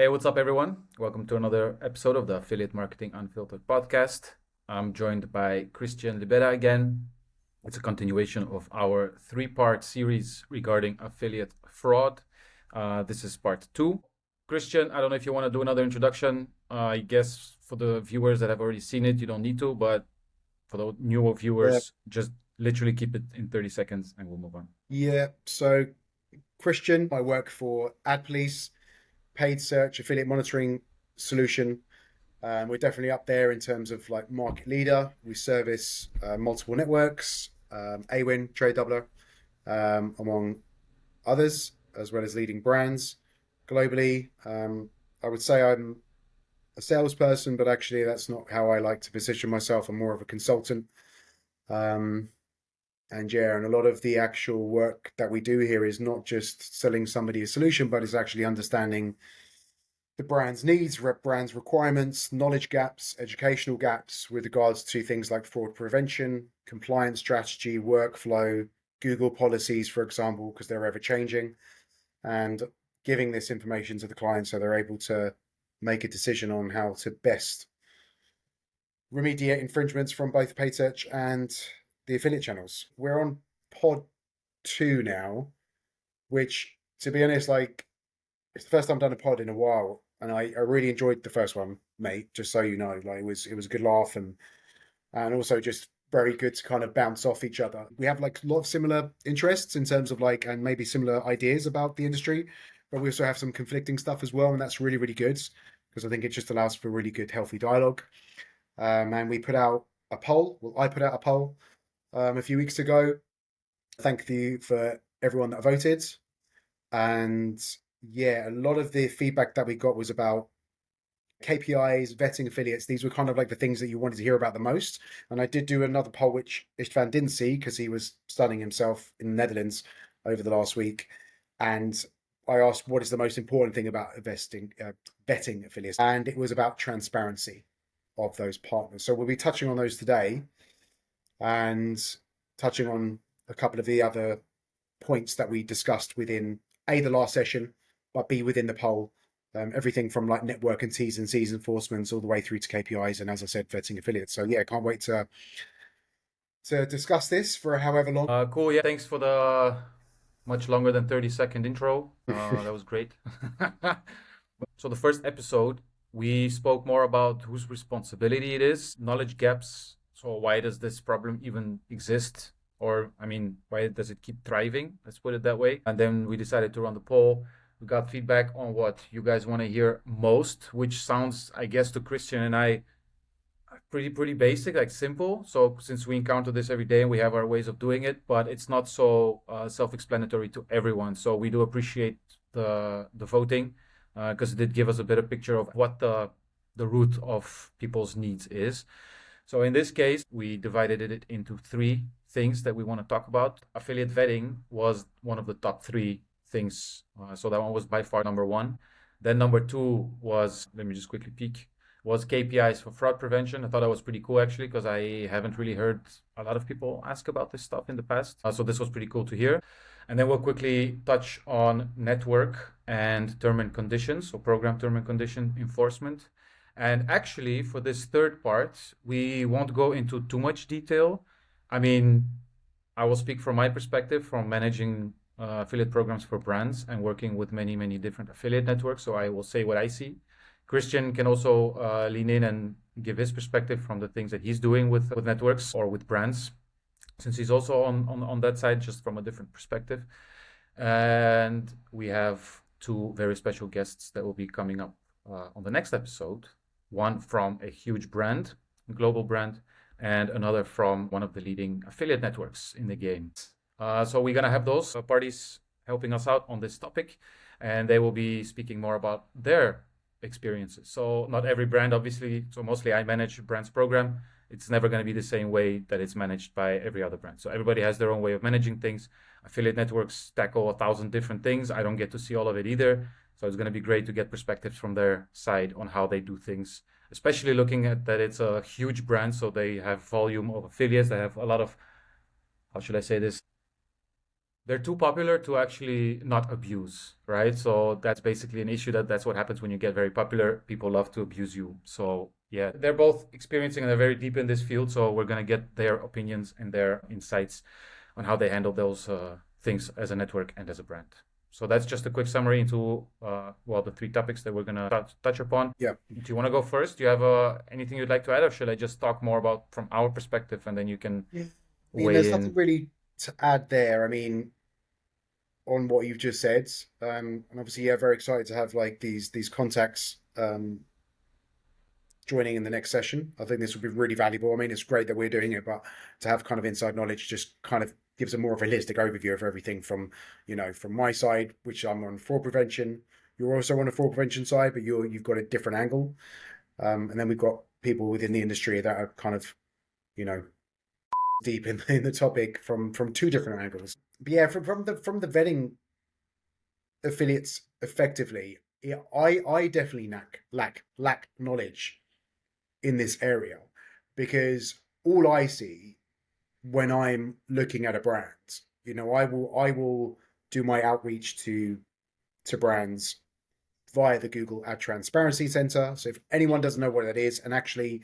Hey, what's up, everyone? Welcome to another episode of the Affiliate Marketing Unfiltered podcast. I'm joined by Kristian Libera again. It's a continuation of our three-part series regarding affiliate fraud. This is part two. Kristian, I don't know if you want to do another introduction. I guess for the viewers that have already seen it, you don't need to, but for the newer Yeah, viewers, just literally keep it in 30 seconds and we'll move on. yeah. So, Christian, I work for AdPolice, paid search affiliate monitoring solution. We're definitely up there in terms of like market leader. We service multiple networks, AWIN, Trade Doubler, among others, as well as leading brands globally. I would say I'm a salesperson, but actually that's not how I like to position myself. I'm more of a consultant. Um, and a lot of the actual work that we do here is not just selling somebody a solution, but it's actually understanding the brand's needs, brand's requirements, knowledge gaps, educational gaps with regards to things like fraud prevention, compliance strategy, workflow, Google policies, for example, because they're ever changing, and giving this information to the client so they're able to make a decision on how to best remediate infringements from both paid search and the affiliate channels. We're on pod two now, which, to be honest, like it's the first time I've done a pod in a while, and I really enjoyed the first one, mate. Just so you know, like it was a good laugh and also just very good to kind of bounce off each other. We have like a lot of similar interests in terms of like and maybe similar ideas about the industry, but we also have some conflicting stuff as well, and that's really really good because I think it just allows for really good healthy dialogue. And we put out a poll. Well, I put out a poll a few weeks ago. Thank you for everyone that voted. And yeah, a lot of the feedback that we got was about KPIs, vetting affiliates. These were kind of like the things that you wanted to hear about the most. And I did do another poll, which Istvan didn't see because he was studying himself in the Netherlands over the last week. And I asked, what is the most important thing about vetting affiliates? And it was about transparency of those partners. So we'll be touching on those today and touching on a couple of the other points that we discussed within the last session, but B, within the poll. Everything from like network and T's and C's enforcements all the way through to KPIs and, as I said, vetting affiliates. So yeah, can't wait to discuss this for however long. Cool. Yeah. Thanks for the much longer than 30-second intro. That was great. So the first episode, we spoke more about whose responsibility it is, knowledge gaps. So why does this problem even exist? Or, I mean, why does it keep thriving? Let's put it that way. And then we decided to run the poll. We got feedback on what you guys want to hear most, which sounds, I guess, to Kristian and I, pretty basic, like simple. So since we encounter this every day and we have our ways of doing it, but it's not so self-explanatory to everyone. So we do appreciate the voting because it did give us a better picture of what the root of people's needs is. So in this case, we divided it into three things that we want to talk about. Affiliate vetting was one of the top three things. So that one was by far number one. Then number two was, let me just quickly peek, was KPIs for fraud prevention. I thought that was pretty cool actually, because I haven't really heard a lot of people ask about this stuff in the past. So this was pretty cool to hear. And then we'll quickly touch on network and term and conditions, so program term and condition enforcement. And actually, for this third part, we won't go into too much detail. I mean, I will speak from my perspective from managing affiliate programs for brands and working with many, many different affiliate networks. So I will say what I see. Kristian can also lean in and give his perspective from the things that he's doing with networks or with brands, since he's also on that side, just from a different perspective. And we have two very special guests that will be coming up on the next episode. One from a huge brand, a global brand, and another from one of the leading affiliate networks in the game. So we're going to have those parties helping us out on this topic, and they will be speaking more about their experiences. So not every brand, obviously. So mostly I manage brands program. It's never going to be the same way that it's managed by every other brand. So everybody has their own way of managing things. Affiliate networks tackle 1,000 different things. I don't get to see all of it either. So it's going to be great to get perspectives from their side on how they do things, especially looking at that it's a huge brand. So they have volume of affiliates. They have a lot of, how should I say this? They're too popular to actually not abuse, right? So that's basically an issue. That's what happens when you get very popular. People love to abuse you. So yeah, they're both experiencing and they're very deep in this field. So we're gonna get their opinions and their insights on how they handle those things as a network and as a brand. So that's just a quick summary into well, the three topics that we're gonna touch upon. Yeah. Do you want to go first? Do you have anything you'd like to add, or should I just talk more about from our perspective and then you can Yeah. I mean, there's weigh nothing in? really to add there. I mean, on what you've just said, and obviously, yeah, very excited to have like these contacts joining in the next session. I think this will be really valuable. I mean, it's great that we're doing it, but to have kind of inside knowledge just kind of gives a more of a holistic overview of everything from, from my side, which I'm on fraud prevention. You're also on the fraud prevention side, but you've got a different angle. And then we've got people within the industry that are kind of, you know, deep in the topic from two different angles. But yeah, from the vetting affiliates effectively, yeah, I definitely lack knowledge in this area because all I see when I'm looking at a brand, I will do my outreach to brands via the Google Ad Transparency Center. So if anyone doesn't know what that is, and actually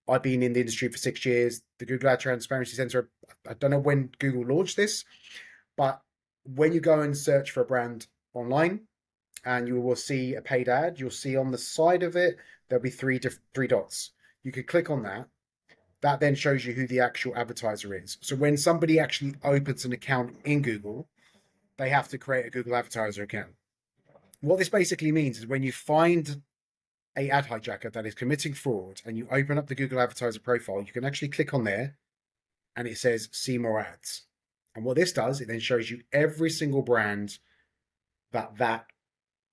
I've been in the industry for 6 years, the Google Ad Transparency Center, I don't know when Google launched this, but when you go and search for a brand online and you will see a paid ad, you'll see on the side of it, there'll be three dots. You could click on that. That then shows you who the actual advertiser is. So when somebody actually opens an account in Google, they have to create a Google advertiser account. What this basically means is when you find a ad hijacker that is committing fraud and you open up the Google advertiser profile, you can actually click on there and it says see more ads. And what this does, it then shows you every single brand that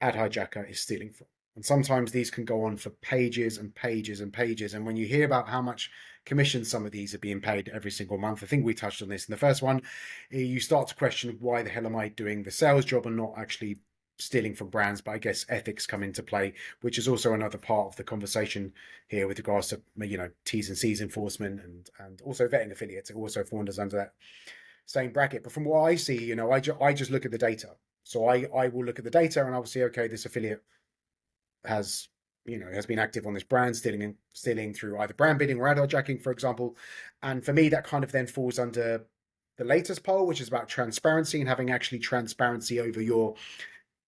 ad hijacker is stealing from. And sometimes these can go on for pages and pages and pages. And when you hear about how much commission some of these are being paid every single month, I think we touched on this in the first one, you start to question why the hell am I doing the sales job and not actually stealing from brands. But I guess ethics come into play, which is also another part of the conversation here with regards to, T's and C's enforcement and also vetting affiliates. It also falls under that same bracket. But from what I see, I just look at the data. So I will look at the data and I will see, okay, this affiliate has been active on this brand, stealing through either brand bidding or ad hijacking, for example. And for me, that kind of then falls under the latest poll, which is about transparency and having actually transparency over your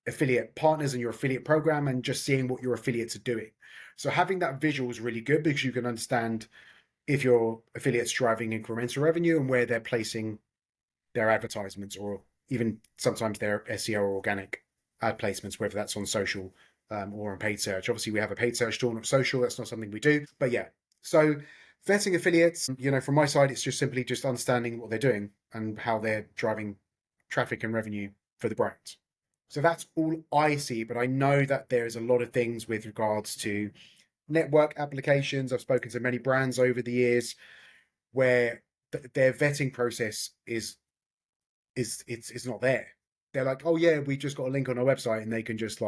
affiliate partners and your affiliate program and just seeing what your affiliates are doing. So having that visual is really good because you can understand if your affiliate's driving incremental revenue and where they're placing their advertisements or even sometimes their SEO or organic ad placements, whether that's on social or on paid search. Obviously, we have a paid search tool, not social. That's not something we do. But yeah, so vetting affiliates, from my side, it's just simply just understanding what they're doing and how they're driving traffic and revenue for the brand. So that's all I see. But I know that there is a lot of things with regards to network applications. I've spoken to many brands over the years where their vetting process is not there. They're like, oh yeah, we just got a link on our website and they can just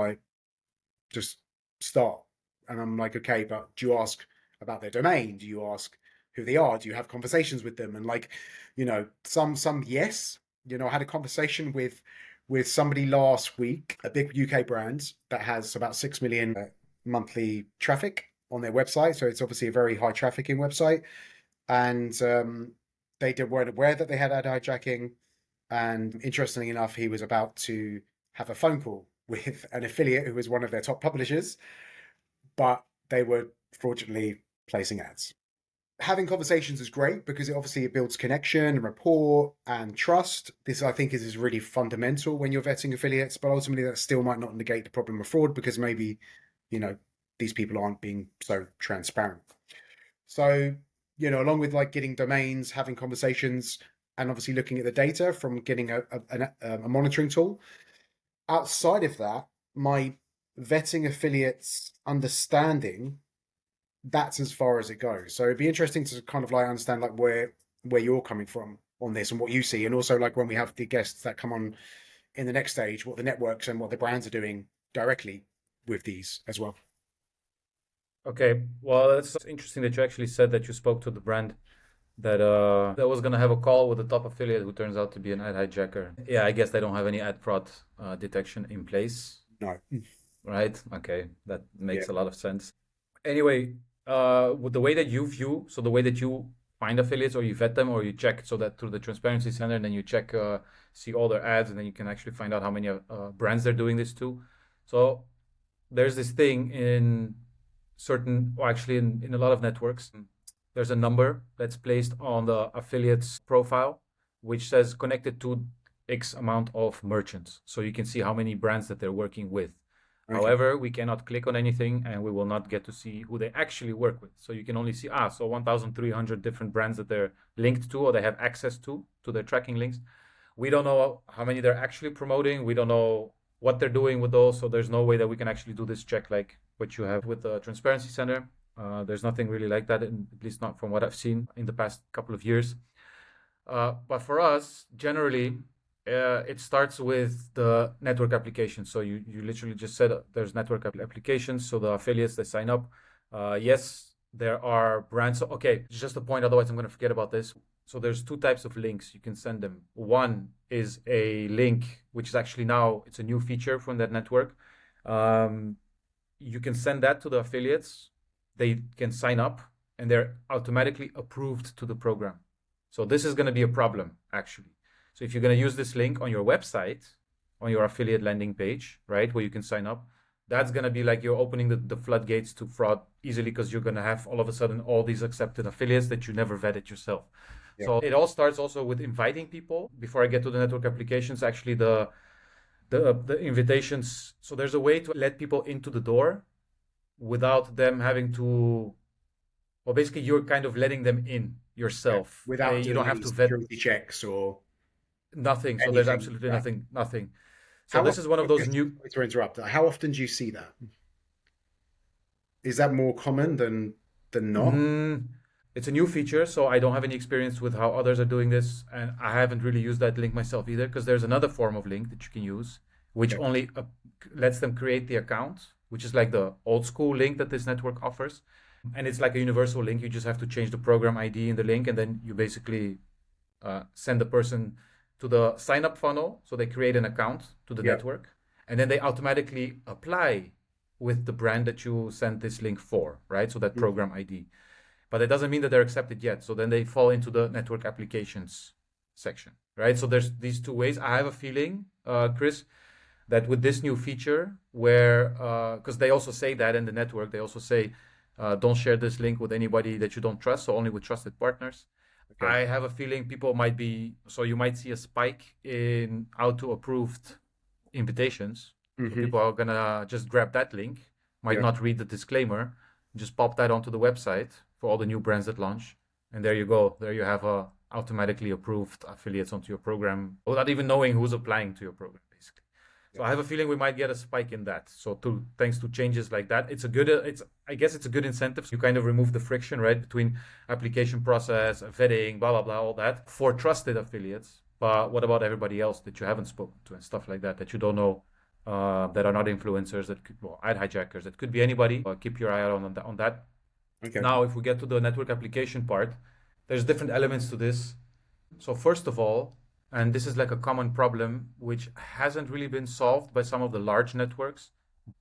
start. And I'm like, okay, but do you ask about their domain? Do you ask who they are? Do you have conversations with them? And like, some yes. I had a conversation with somebody last week, a big UK brand that has about 6 million monthly traffic on their website. So it's obviously a very high trafficking website. And they weren't aware that they had ad hijacking. And interestingly enough, he was about to have a phone call with an affiliate who was one of their top publishers, but they were fraudulently placing ads. Having conversations is great because it builds connection and rapport and trust. This, I think, is really fundamental when you're vetting affiliates, but ultimately that still might not negate the problem of fraud because maybe, these people aren't being so transparent. So, along with like getting domains, having conversations, and obviously looking at the data from getting a monitoring tool. Outside of that, my vetting affiliates understanding, that's as far as it goes. So it'd be interesting to kind of like understand like where you're coming from on this and what you see, and also like when we have the guests that come on in the next stage, what the networks and what the brands are doing directly with these as well. Okay, well, it's interesting that you actually said that you spoke to the brand that was gonna have a call with the top affiliate who turns out to be an ad hijacker. Yeah, I guess they don't have any ad fraud detection in place, No. right? Okay, that Yeah. makes a lot of sense. Anyway, with the way that you view, so the way that you find affiliates or you vet them or you check, so that through the transparency center, and then you check, see all their ads, and then you can actually find out how many brands they're doing this to. So there's this thing in certain, or actually in a lot of networks, there's a number that's placed on the affiliate's profile, which says connected to X amount of merchants. So you can see how many brands that they're working with. Okay. However, we cannot click on anything and we will not get to see who they actually work with. So you can only see, so 1,300 different brands that they're linked to or they have access to their tracking links. We don't know how many they're actually promoting. We don't know what they're doing with those. So there's no way that we can actually do this check like what you have with the Transparency Center. There's nothing really like that, at least not from what I've seen in the past couple of years. But for us, generally, it starts with the network application. So you literally just said there's network applications. So the affiliates, they sign up. Yes, there are brands. So, okay, just a point. Otherwise, I'm going to forget about this. So there's two types of links you can send them. One is a link, which is actually now, it's a new feature from that network. You can send that to the affiliates. They can sign up and they're automatically approved to the program. So this is going to be a problem, actually. So if you're going to use this link on your website, on your affiliate landing page, right, where you can sign up, that's going to be like you're opening the floodgates to fraud easily, because you're going to have all of a sudden all these accepted affiliates that you never vetted yourself. Yeah. So it all starts also with inviting people. Before I get to the network applications, actually the invitations. So there's a way to let people into the door without them having to, well, basically you're kind of letting them in yourself. Yeah. Without you don't have to vet security checks or nothing. So there's absolutely nothing. So this is one of those new. To interrupt, how often do you see that? Is that more common than not? It's a new feature, so I don't have any experience with how others are doing this, and I haven't really used that link myself either, because there's another form of link that you can use, which only lets them create the account, which is like the old school link that this network offers. And it's like a universal link. You just have to change the program ID in the link, and then you basically send the person to the sign-up funnel. So they create an account to the network, and then they automatically apply with the brand that you sent this link for, right? So that program ID. But it doesn't mean that they're accepted yet. So then they fall into the network applications section, right? So there's these two ways. I have a feeling, Chris, that with this new feature where, because they also say that in the network, they also say, don't share this link with anybody that you don't trust, so only with trusted partners. Okay. I have a feeling people might be, so you might see a spike in auto-approved invitations. So people are going to just grab that link, might not read the disclaimer, just pop that onto the website for all the new brands that launch. And there you go. There you have automatically approved affiliates onto your program without even knowing who's applying to your program, basically. So I have a feeling we might get a spike in that. So thanks to changes like that, I guess it's a good incentive. You kind of remove the friction, right, between application process, vetting, blah, blah, blah, all that for trusted affiliates. But what about everybody else that you haven't spoken to and stuff like that you don't know, that are not influencers, that could, ad hijackers, that could be anybody. Keep your eye out on that. Okay. Now, if we get to the network application part, there's different elements to this. So first of all, and this is like a common problem, which hasn't really been solved by some of the large networks.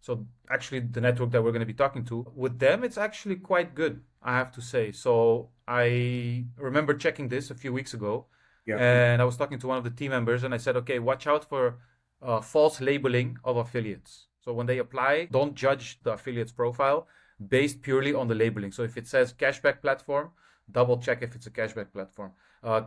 So actually the network that we're going to be talking to, with them, it's actually quite good, I have to say. So I remember checking this a few weeks ago, and I was talking to one of the team members, and I said, okay, watch out for false labeling of affiliates. So when they apply, don't judge the affiliate's profile based purely on the labeling. So if it says cashback platform, double check if it's a cashback platform.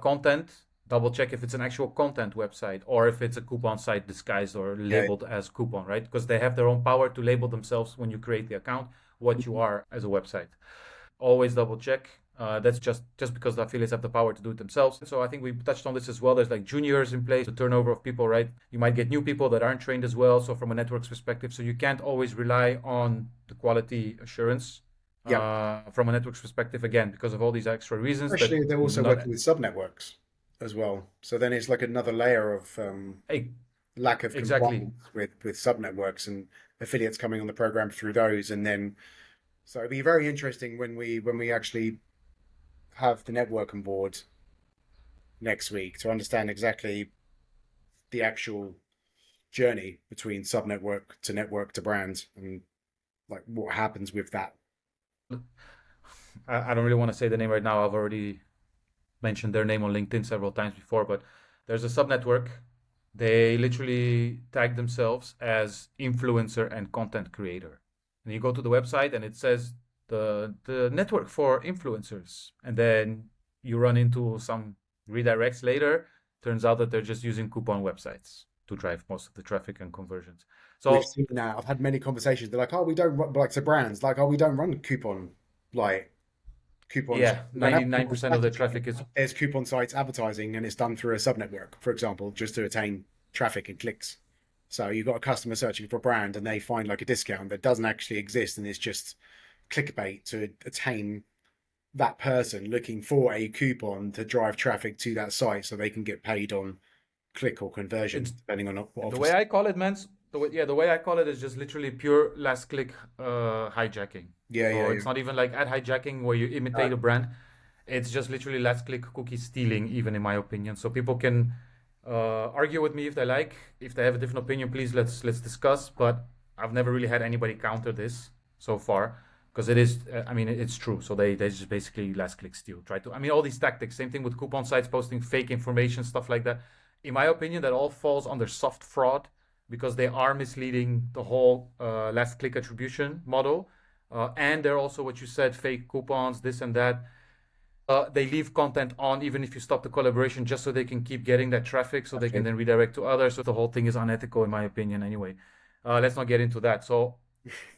Content, double check if it's an actual content website, or if it's a coupon site disguised or labeled as coupon, right? Because they have their own power to label themselves when you create the account what you are as a website. Always double check. That's just because the affiliates have the power to do it themselves. So I think we touched on this as well. There's like juniors in place, the turnover of people, right? You might get new people that aren't trained as well. So from a network's perspective, so you can't always rely on the quality assurance from a network's perspective, again, because of all these extra reasons. Especially they're also working with sub-networks as well. So then it's like another layer of lack of compliance with sub-networks and affiliates coming on the program through those. And then, so it'd be very interesting when we actually have the network on board next week to understand exactly the actual journey between sub-network to brand and like what happens with that. I don't really want to say the name right now. I've already mentioned their name on LinkedIn several times before, but there's a sub network. They literally tag themselves as influencer and content creator. And you go to the website and it says the network for influencers. And then you run into some redirects later. Turns out that they're just using coupon websites to drive most of the traffic and conversions. We've So seen that. I've had many conversations. They're like, "Oh, we don't run like to brands. Like, oh, we don't run like coupons. yeah, We don't have coupon 99% of the strategy. traffic is There's coupon sites advertising, and it's done through a sub network, for example, just to attain traffic and clicks. So you've got a customer searching for a brand, and they find like a discount that doesn't actually exist, and it's just clickbait to attain that person looking for a coupon to drive traffic to that site, so they can get paid on click or conversions, it's depending on what the offers. way I call it, man. The way I call it is just literally pure last click hijacking. Yeah, So yeah, it's not even like ad hijacking where you imitate yeah. a brand. It's just literally last click cookie stealing, even in my opinion. So people can argue with me if they like. If they have a different opinion, please let's discuss. But I've never really had anybody counter this so far because it is. I mean, it's true. So they just basically last click steal. Try to. I mean, all these tactics. Same thing with coupon sites posting fake information, stuff like that. In my opinion, that all falls under soft fraud because they are misleading the whole last click attribution model. And they're also what you said, fake coupons, this and that. They leave content on even if you stop the collaboration just so they can keep getting that traffic so they can Okay. then redirect to others. So the whole thing is unethical in my opinion anyway. Let's not get into that. So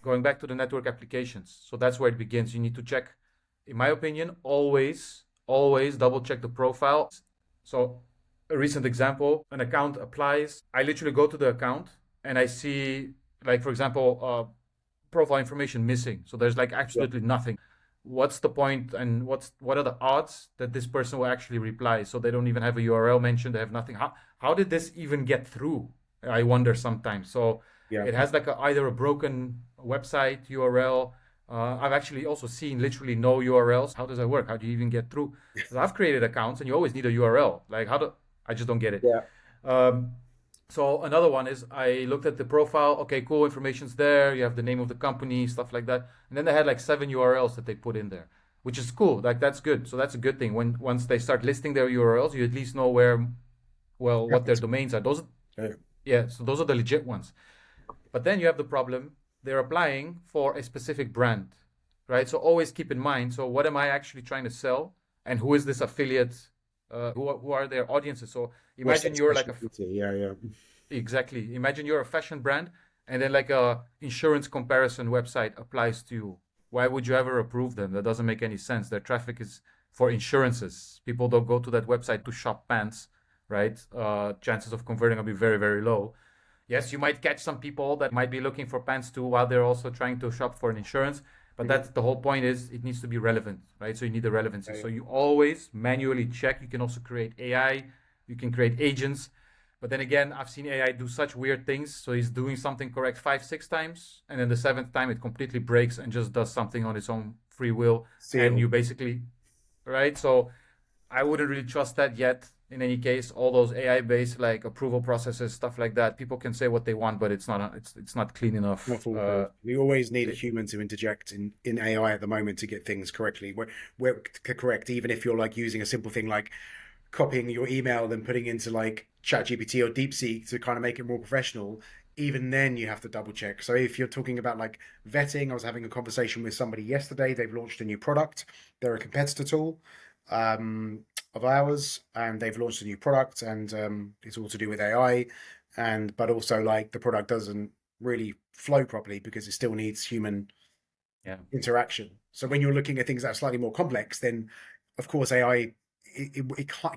going back to the network applications. So that's where it begins. You need to check, in my opinion, always double check the profile. So a recent example, an account applies. I literally go to the account and I see, like, for example, profile information missing. So there's like Yeah. absolutely nothing. What's the point and what are the odds that this person will actually reply? So they don't even have a URL mentioned. They have nothing. How did this even get through? I wonder sometimes. So Yeah. it has like either a broken website URL. I've actually also seen literally no URLs. How does that work? How do you even get through? 'Cause I've created accounts and you always need a URL. Like I just don't get it. Yeah. Um, so another one is I looked at the profile. Okay, cool, information's there. You have the name of the company, stuff like that. And then they had like 7 URLs that they put in there, which is cool. Like that's good. So that's a good thing. Once they start listing their URLs, you at least know what their domains are. Yeah. Yeah, so those are the legit ones. But then you have the problem, they're applying for a specific brand, right? So always keep in mind, so what am I actually trying to sell? And who is this affiliate? Who are their audiences? So What's imagine that you're like specialty? Yeah, yeah. exactly. Imagine you're a fashion brand and then like a insurance comparison website applies to you. Why would you ever approve them? That doesn't make any sense. Their traffic is for insurances. People don't go to that website to shop pants, right? Chances of converting will be very, very low. Yes, you might catch some people that might be looking for pants too while they're also trying to shop for an insurance. But Mhm. that's the whole point is it needs to be relevant, right? So you need the relevancy. Yeah, So you always manually check. You can also create AI. You can create agents. But then again, I've seen AI do such weird things. So he's doing something correct 5, 6 times. And then the seventh time it completely breaks and just does something on its own free will. see it And all. you basically, right? So I wouldn't really trust that yet. In any case, all those AI-based like approval processes, stuff like that, people can say what they want, but it's not clean Not enough. foolproof. We always need a It, human to interject in AI at the moment to get things correctly. Where correct, even if you're like using a simple thing like copying your email and putting into like ChatGPT or DeepSeek to kind of make it more professional, even then you have to double check. So if you're talking about like vetting, I was having a conversation with somebody yesterday. They've launched a new product. They're a competitor tool of ours, and they've launched a new product, and it's all to do with AI, and but also like the product doesn't really flow properly because it still needs human yeah, interaction. So when you're looking at things that are slightly more complex, then of course AI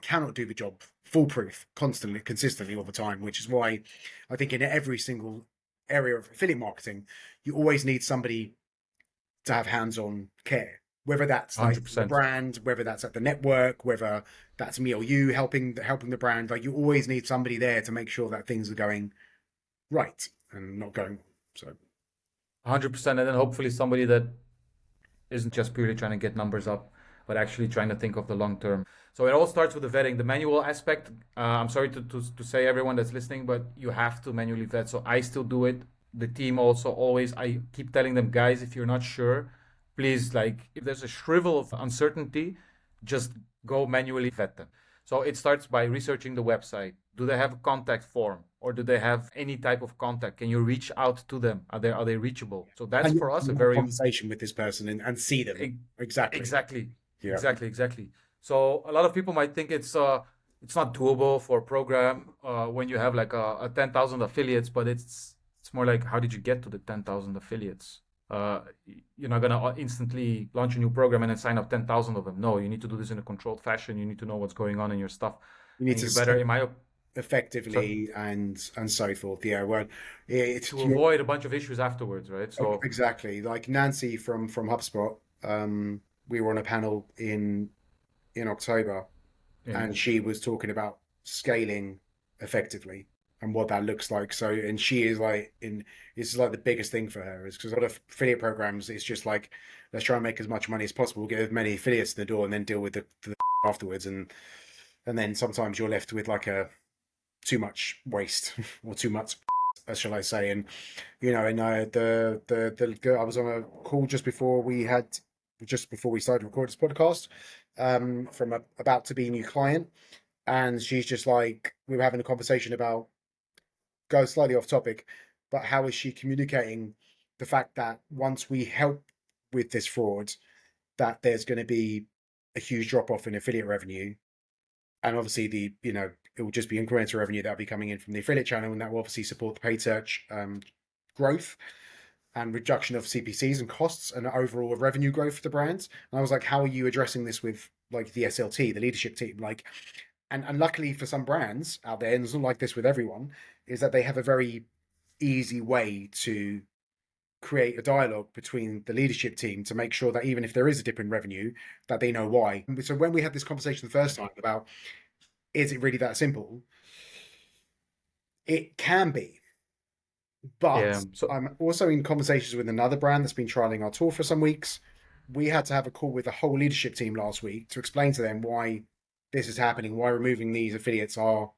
cannot do the job foolproof constantly, consistently all the time, which is why I think in every single area of affiliate marketing, you always need somebody to have hands-on care, whether that's like the 100%. brand, whether that's at the network, whether that's me or you helping the brand. Like you always need somebody there to make sure that things are going right and not going. So 100%. And then hopefully somebody that isn't just purely trying to get numbers up. but actually trying to think of the long term. So it all starts with the vetting, the manual aspect. I'm sorry to say everyone that's listening, but you have to manually vet. So I still do it. The team also always, I keep telling them, guys, if you're not sure, please, like, if there's a shrivel of uncertainty, just go manually vet them. So it starts by researching the website. Do they have a contact form, or do they have any type of contact? Can you reach out to them? Are they reachable? So that's And you for us a have a very conversation with this person and see them. Exactly. exactly, Yeah. exactly. So a lot of people might think it's not doable for a program when you have like a 10,000 affiliates, but it's more like, how did you get to the 10,000 affiliates? You're not gonna instantly launch a new program and then sign up 10,000 of them. No, you need to do this in a controlled fashion. You need to know what's going on in your stuff. You need And to you better, in my effectively and so forth. Yeah, well, it's to avoid a bunch of issues afterwards, right? So exactly like Nancy from HubSpot. We were on a panel in October, yeah, and she was talking about scaling effectively and what that looks like. So, and she is like this is like the biggest thing for her, is because a lot of affiliate programs, it's just like, let's try and make as much money as possible, get as many affiliates in the door, and then deal with the afterwards, and then sometimes you're left with like a too much waste or too much, shall I say. And and the girl, I was on a call just before we started recording this podcast, from a about to be new client, and she's just like, we were having a conversation about, go slightly off topic, but how is she communicating the fact that once we help with this fraud, that there's going to be a huge drop off in affiliate revenue, and obviously it will just be incremental revenue that'll be coming in from the affiliate channel, and that will obviously support the paid search growth and reduction of CPCs and costs and overall revenue growth for the brands. And I was like, how are you addressing this with like the SLT, the leadership team? Like, and luckily for some brands out there, and it's not like this with everyone, is that they have a very easy way to create a dialogue between the leadership team to make sure that even if there is a dip in revenue, that they know why. So when we had this conversation the first time about, is it really that simple? It can be. But yeah. So I'm also in conversations with another brand that's been trialing our tool for some weeks. We had to have a call with the whole leadership team last week to explain to them why this is happening, why removing these affiliates are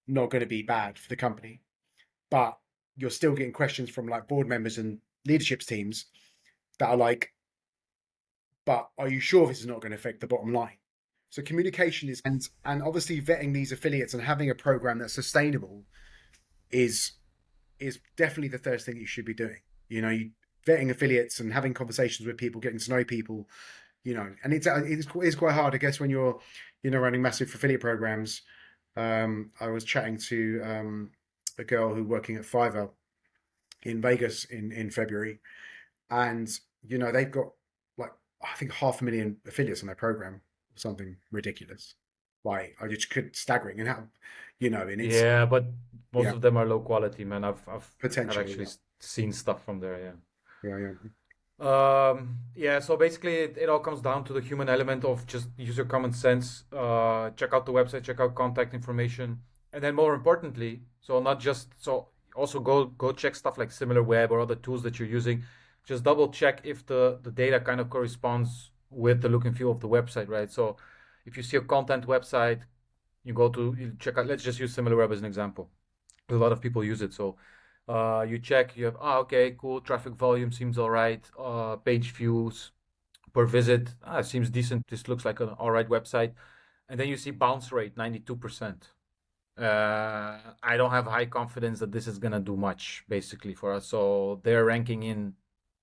not going to be bad for the company. But you're still getting questions from like board members and leadership teams that are like, but are you sure this is not going to affect the bottom line? So communication is, and obviously vetting these affiliates and having a program that's sustainable is definitely the first thing you should be doing. Vetting affiliates and having conversations with people, getting to know people, and it's quite hard, I guess, when you're running massive affiliate programs. I was chatting to a girl who working at Fiverr in Vegas in February, and they've got like, I think 500,000 affiliates on their program, or something ridiculous. Like, I just could staggering, and how and it's yeah, but most yeah, of them are low quality, man. I've potentially, actually seen stuff from there, yeah. yeah. Yeah, so basically it all comes down to the human element of just use your common sense, check out the website, check out contact information, and then more importantly, so not just, so also go check stuff like SimilarWeb or other tools that you're using. Just double check if the data kind of corresponds with the look and feel of the website, right? So if you see a content website, you check out, let's just use SimilarWeb as an example. A lot of people use it, so you check, you have, okay, cool, traffic volume seems all right, page views per visit, seems decent, this looks like an all right website. And then you see bounce rate 92%. I don't have high confidence that this is gonna do much basically for us. So they're ranking in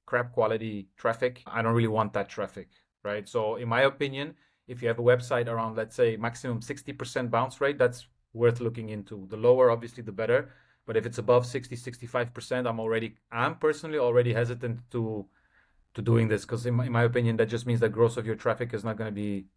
crap quality traffic. I don't really want that traffic, right? So in my opinion, if you have a website around, let's say, maximum 60% bounce rate, that's worth looking into. The lower, obviously, the better. But if it's above 65%, I'm personally already hesitant to doing this, because in my opinion, that just means that growth of your traffic is not going to be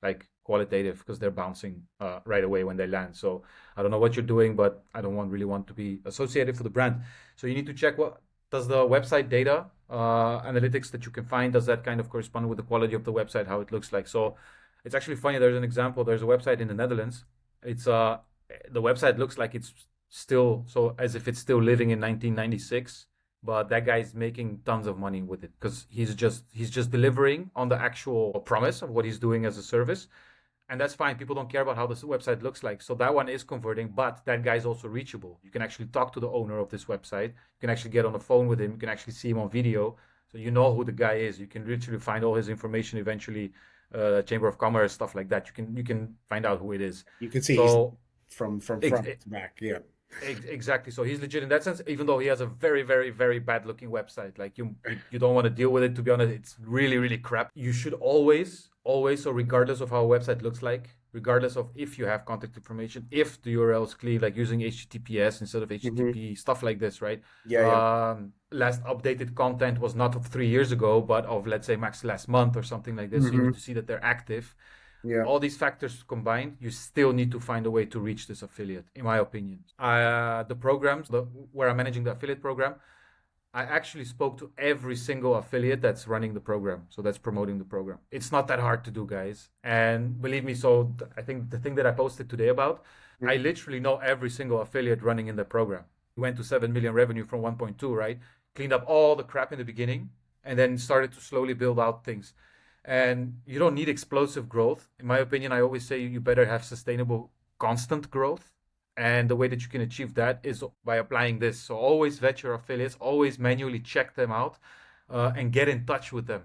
like qualitative, because they're bouncing right away when they land. So I don't know what you're doing, but I don't really want to be associated for the brand. So you need to check, what does the website data analytics that you can find, does that kind of correspond with the quality of the website, how it looks like. So it's actually funny. There's an example. There's a website in the Netherlands. It's the website looks like it's still, so as if it's still living in 1996. but that guy's making tons of money with it because he's just delivering on the actual promise of what he's doing as a service. And that's fine. People don't care about how this website looks like. So that one is converting, but that guy's also reachable. You can actually talk to the owner of this website. You can actually get on the phone with him. You can actually see him on video. So you know who the guy is. You can literally find all his information eventually, Chamber of Commerce, stuff like that. You can find out who it is. You can see So from front to back. Yeah. exactly. So he's legit in that sense, even though he has a very, very, very bad looking website. Like you don't want to deal with it. To be honest, it's really, really crap. You should always, so regardless of how a website looks like, regardless of if you have contact information, if the URL is clean, like using HTTPS instead of HTTP, stuff like this, right? Yeah. Last updated content was not of 3 years ago, but of, let's say, max last month or something like this. So you need to see that they're active. Yeah. All these factors combined, you still need to find a way to reach this affiliate, in my opinion. The programs where I'm managing the affiliate program, I actually spoke to every single affiliate that's running the program. So that's promoting the program. It's not that hard to do, guys. And believe me, so I think the thing that I posted today about, I literally know every single affiliate running in the program. We went to 7 million revenue from 1.2, right? Cleaned up all the crap in the beginning and then started to slowly build out things. And you don't need explosive growth. In my opinion, I always say you better have sustainable, constant growth. And the way that you can achieve that is by applying this. So always vet your affiliates, always manually check them out, and get in touch with them.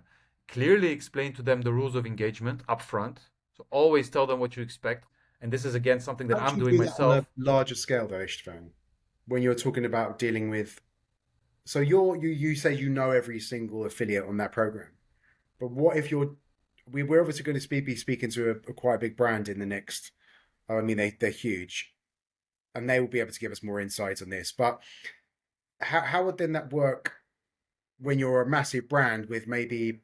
Clearly explain to them the rules of engagement upfront. So always tell them what you expect. And this is, again, something that I'm doing myself. On a larger scale, though, Istvan, when you're talking about dealing with... So you say you know every single affiliate on that program. But what if we're obviously going to be speaking to a quite big brand in the next, I mean, they're huge and they will be able to give us more insights on this. But how would then that work when you're a massive brand with maybe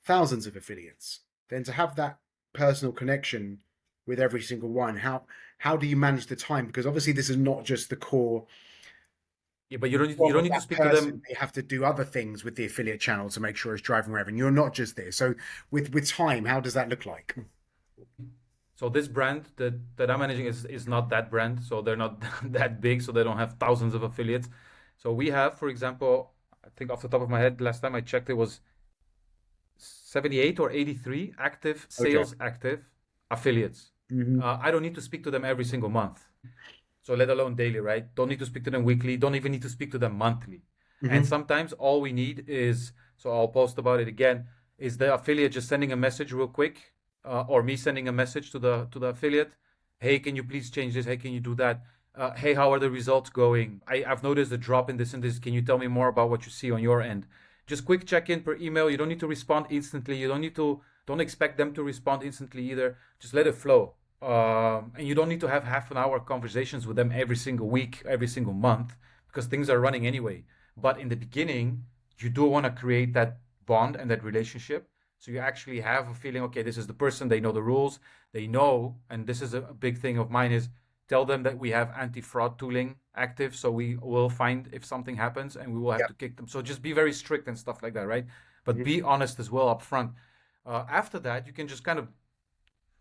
thousands of affiliates? Then to have that personal connection with every single one, how do you manage the time? Because obviously this is not just the core. Yeah, but you don't need to speak to them. They have to do other things with the affiliate channel to make sure it's driving revenue. You're not just there. So with time, how does that look like? So this brand that I'm managing is not that brand. So they're not that big. So they don't have thousands of affiliates. So we have, for example, I think off the top of my head, last time I checked, it was 78 or 83 active sales active affiliates. I don't need to speak to them every single month. So let alone daily, right? Don't need to speak to them weekly. Don't even need to speak to them monthly. And sometimes all we need is, so I'll post about it again, is the affiliate just sending a message real quick, or me sending a message to the affiliate. Hey, can you please change this? Hey, can you do that? Hey, how are the results going? I've noticed a drop in this and this. Can you tell me more about what you see on your end? Just quick check-in per email. You don't need to respond instantly. You don't expect them to respond instantly either. Just let it flow. And you don't need to have half an hour conversations with them every single week, every single month, because things are running anyway. But in the beginning, you do want to create that bond and that relationship. So you actually have a feeling, okay, this is the person, they know the rules, they know, and this is a big thing of mine is tell them that we have anti-fraud tooling active. So we will find if something happens and we will have to kick them. So just be very strict and stuff like that, right? But be honest as well up front. After that, you can just kind of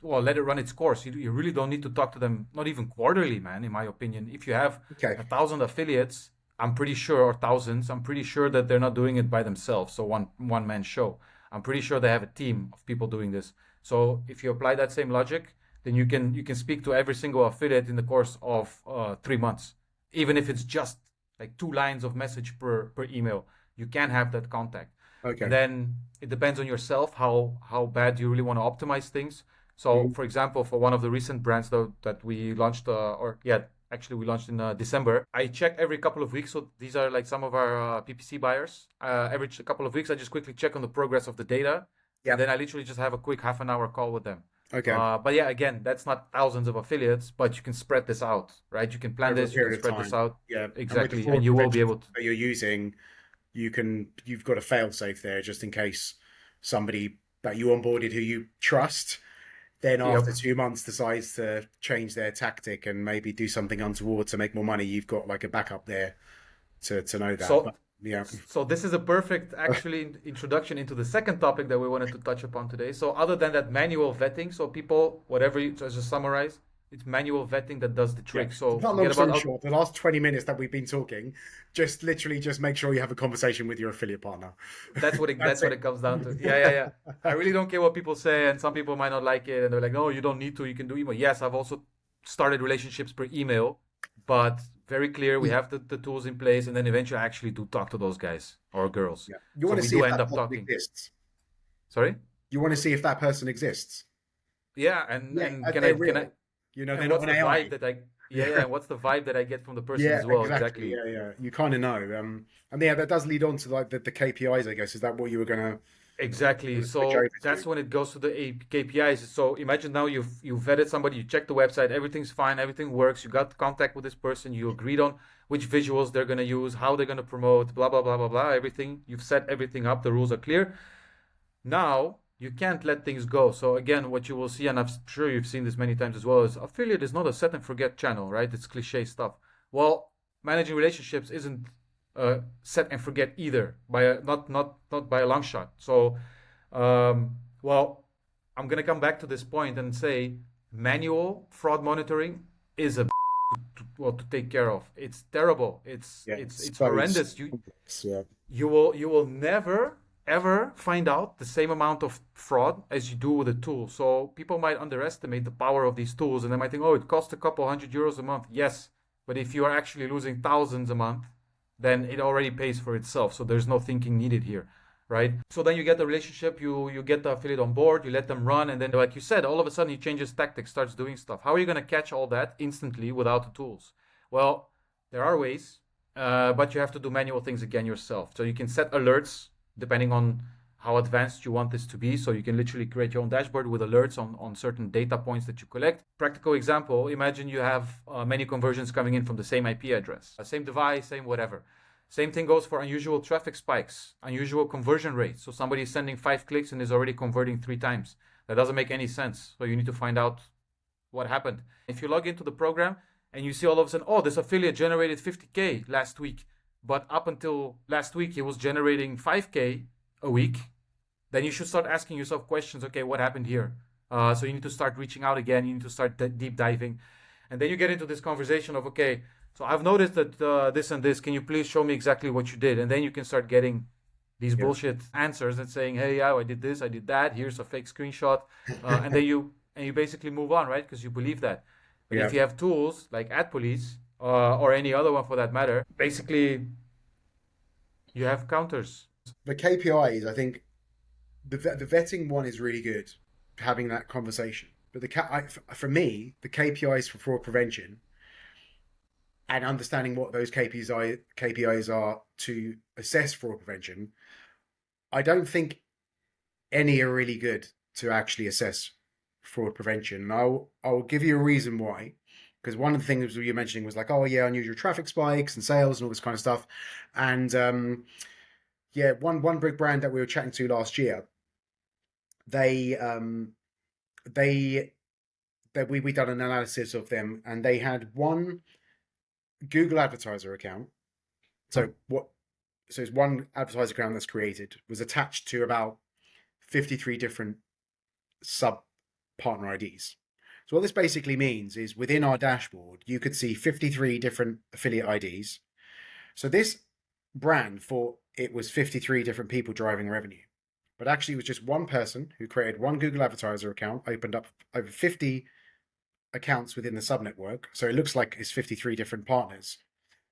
let it run its course. You really don't need to talk to them, not even quarterly, man, in my opinion. If you have 1,000 affiliates, I'm pretty sure, or thousands, I'm pretty sure that they're not doing it by themselves. So one man show. I'm pretty sure they have a team of people doing this. So if you apply that same logic, then you can speak to every single affiliate in the course of 3 months. Even if it's just like 2 lines of message per email, you can have that contact. And then it depends on yourself how bad you really want to optimize things. So, for example, for one of the recent brands that we launched, we launched in December, I check every couple of weeks. So these are like some of our PPC buyers. Every couple of weeks, I just quickly check on the progress of the data. And then I literally just have a quick half an hour call with them. But yeah, again, that's not thousands of affiliates, but you can spread this out, right? You can plan this, you can spread this out. Yeah, exactly. And you will be able to. That you're using, you've got a fail safe there just in case somebody that you onboarded who you trust then after 2 months decides to change their tactic and maybe do something untoward to make more money. You've got like a backup there to know that. So this is a perfect actually introduction into the second topic that we wanted to touch upon today. So other than that manual vetting, so people, just summarize, it's manual vetting that does the Yeah. trick. So Not long forget about story short, the last 20 minutes that we've been talking, just literally just make sure you have a conversation with your affiliate partner. that's That's what it. it comes down to. Yeah. I really don't care what people say, and some people might not like it, and they're like, "No, you don't need to. You can do email." Yes, I've also started relationships per email, but very clear. We have the tools in place, and then eventually I actually do talk to those guys or girls. Yeah. You So want to we see do if end that up person talking. exists. Sorry? You want to see if that person exists. Yeah, Yeah, and they're real. You know, they're and not what's an the AI. vibe that I Yeah. and what's the vibe that I get from the person Yeah, as well? exactly. Exactly. Yeah. You kind of know. And yeah, that does lead on to like the KPIs, I guess. Is that what you were gonna Exactly. switch over So to? that's when it goes to the KPIs. So imagine now you've vetted somebody, you checked the website, everything's fine, everything works. You got contact with this person, you agreed on which visuals they're gonna use, how they're gonna promote, blah blah blah blah blah. Everything you've set everything up. The rules are clear. Now you can't let things go. So again, what you will see, and I'm sure you've seen this many times as well, is affiliate is not a set and forget channel, right? It's cliche stuff. Well, managing relationships isn't set and forget either by not by a long shot. So, well, I'm gonna come back to this point and say manual fraud monitoring is a well to take care of. It's terrible. It's Yeah, it's it's it's so horrendous. You complex. Yeah. you will never ever find out the same amount of fraud as you do with a tool. So people might underestimate the power of these tools and they might think, oh, it costs a couple €100 a month. Yes, but if you are actually losing thousands a month, then it already pays for itself. So there's no thinking needed here, right? So then you get the relationship, you get the affiliate on board, you let them run, and then like you said, all of a sudden he changes tactics, starts doing stuff. How are you going to catch all that instantly without the tools? Well, there are ways, but you have to do manual things again yourself. So you can set alerts depending on how advanced you want this to be. So you can literally create your own dashboard with alerts on certain data points that you collect. Practical example, imagine you have many conversions coming in from the same IP address, same device, same whatever. Same thing goes for unusual traffic spikes, unusual conversion rates. So somebody is sending 5 clicks and is already converting 3 times. That doesn't make any sense. So you need to find out what happened. If you log into the program and you see all of a sudden, oh, this affiliate generated 50K last week, but up until last week he was generating 5K a week, then you should start asking yourself questions. Okay, what happened here? So you need to start reaching out again. You need to start deep diving, and then you get into this conversation of, okay, so I've noticed that this and this. Can you please show me exactly what you did? And then you can start getting these Yeah. bullshit answers and saying, hey, yeah, I did this, I did that. Here's a fake screenshot, and then you basically move on, right? Because you believe that. But Yeah. if you have tools like AdPolice or any other one for that matter, basically you have counters. The KPIs, I think the vetting one is really good, having that conversation. But for me, the KPIs for fraud prevention and understanding what those KPIs are to assess fraud prevention, I don't think any are really good to actually assess fraud prevention. And I'll give you a reason why. Because one of the things you were mentioning was like, oh yeah, unusual traffic spikes and sales and all this kind of stuff. And yeah, one big brand that we were chatting to last year, they we done an analysis of them, and they had one Google advertiser account. So it's one advertiser account that's created, was attached to about 53 different sub partner IDs. So what this basically means is within our dashboard, you could see 53 different affiliate IDs. So this brand thought it was 53 different people driving revenue, but actually it was just one person who created one Google advertiser account, opened up over 50 accounts within the subnetwork. So it looks like it's 53 different partners.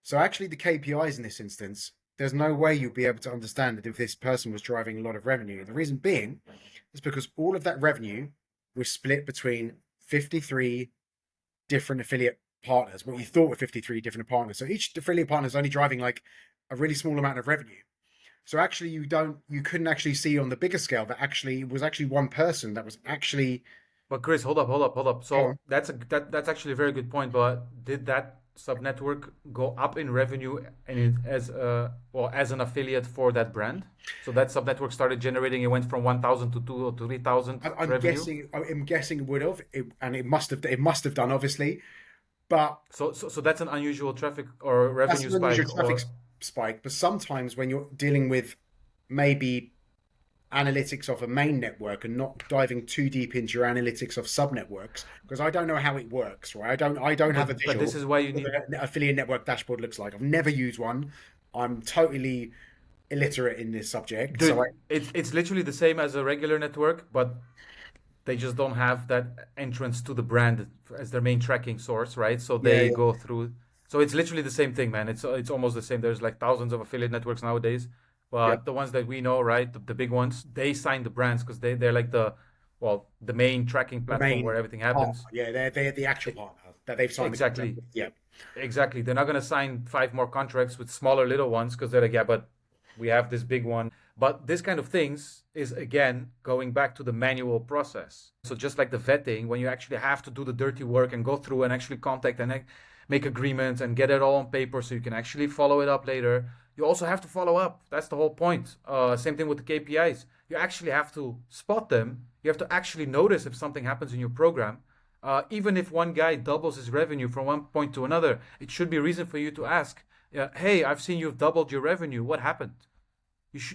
So actually the KPIs in this instance, there's no way you'll be able to understand that if this person was driving a lot of revenue. The reason being is because all of that revenue was split between 53 different affiliate partners, what you thought were 53 different partners. So each affiliate partner is only driving like a really small amount of revenue. So actually you couldn't actually see on the bigger scale that actually it was actually one person that was actually. But Chris, hold up. Oh, So that's actually a very good point. But did that sub network go up in revenue and as an affiliate for that brand? So that sub network started generating. It went from 1,000 to 2 or 3,000 revenue. I'm guessing it would have, and it must have done obviously, but So that's an unusual traffic or that's revenue an unusual spike traffic or spike. But sometimes when you're dealing with maybe analytics of a main network and not diving too deep into your analytics of sub networks, because I don't know how it works, right? I don't have a But this visual is why you of need. what an affiliate network dashboard looks like. I've never used one. I'm totally illiterate in this subject, so I, Dude, it's literally the same as a regular network, but they just don't have that entrance to the brand as their main tracking source, right? So yeah, they yeah, go through. So it's literally the same thing, man. It's almost the same. There's like thousands of affiliate networks nowadays, yeah, but the ones that we know, right, the big ones, they sign the brands because they're like the main tracking the platform where main everything partner. happens. Yeah, they're the actual E- partner that they've signed the contract Exactly. with. Yeah, Exactly. They're not going to sign five more contracts with smaller little ones because they're like, yeah, but we have this big one. But this kind of things is again going back to the manual process. So just like the vetting, when you actually have to do the dirty work and go through and actually contact and make agreements and get it all on paper so you can actually follow it up later. You also have to follow up. That's the whole point. Same thing with the KPIs. You actually have to spot them. You have to actually notice if something happens in your program. Even if one guy doubles his revenue from one point to another, it should be a reason for you to ask, "Hey, I've seen you've doubled your revenue. What happened?"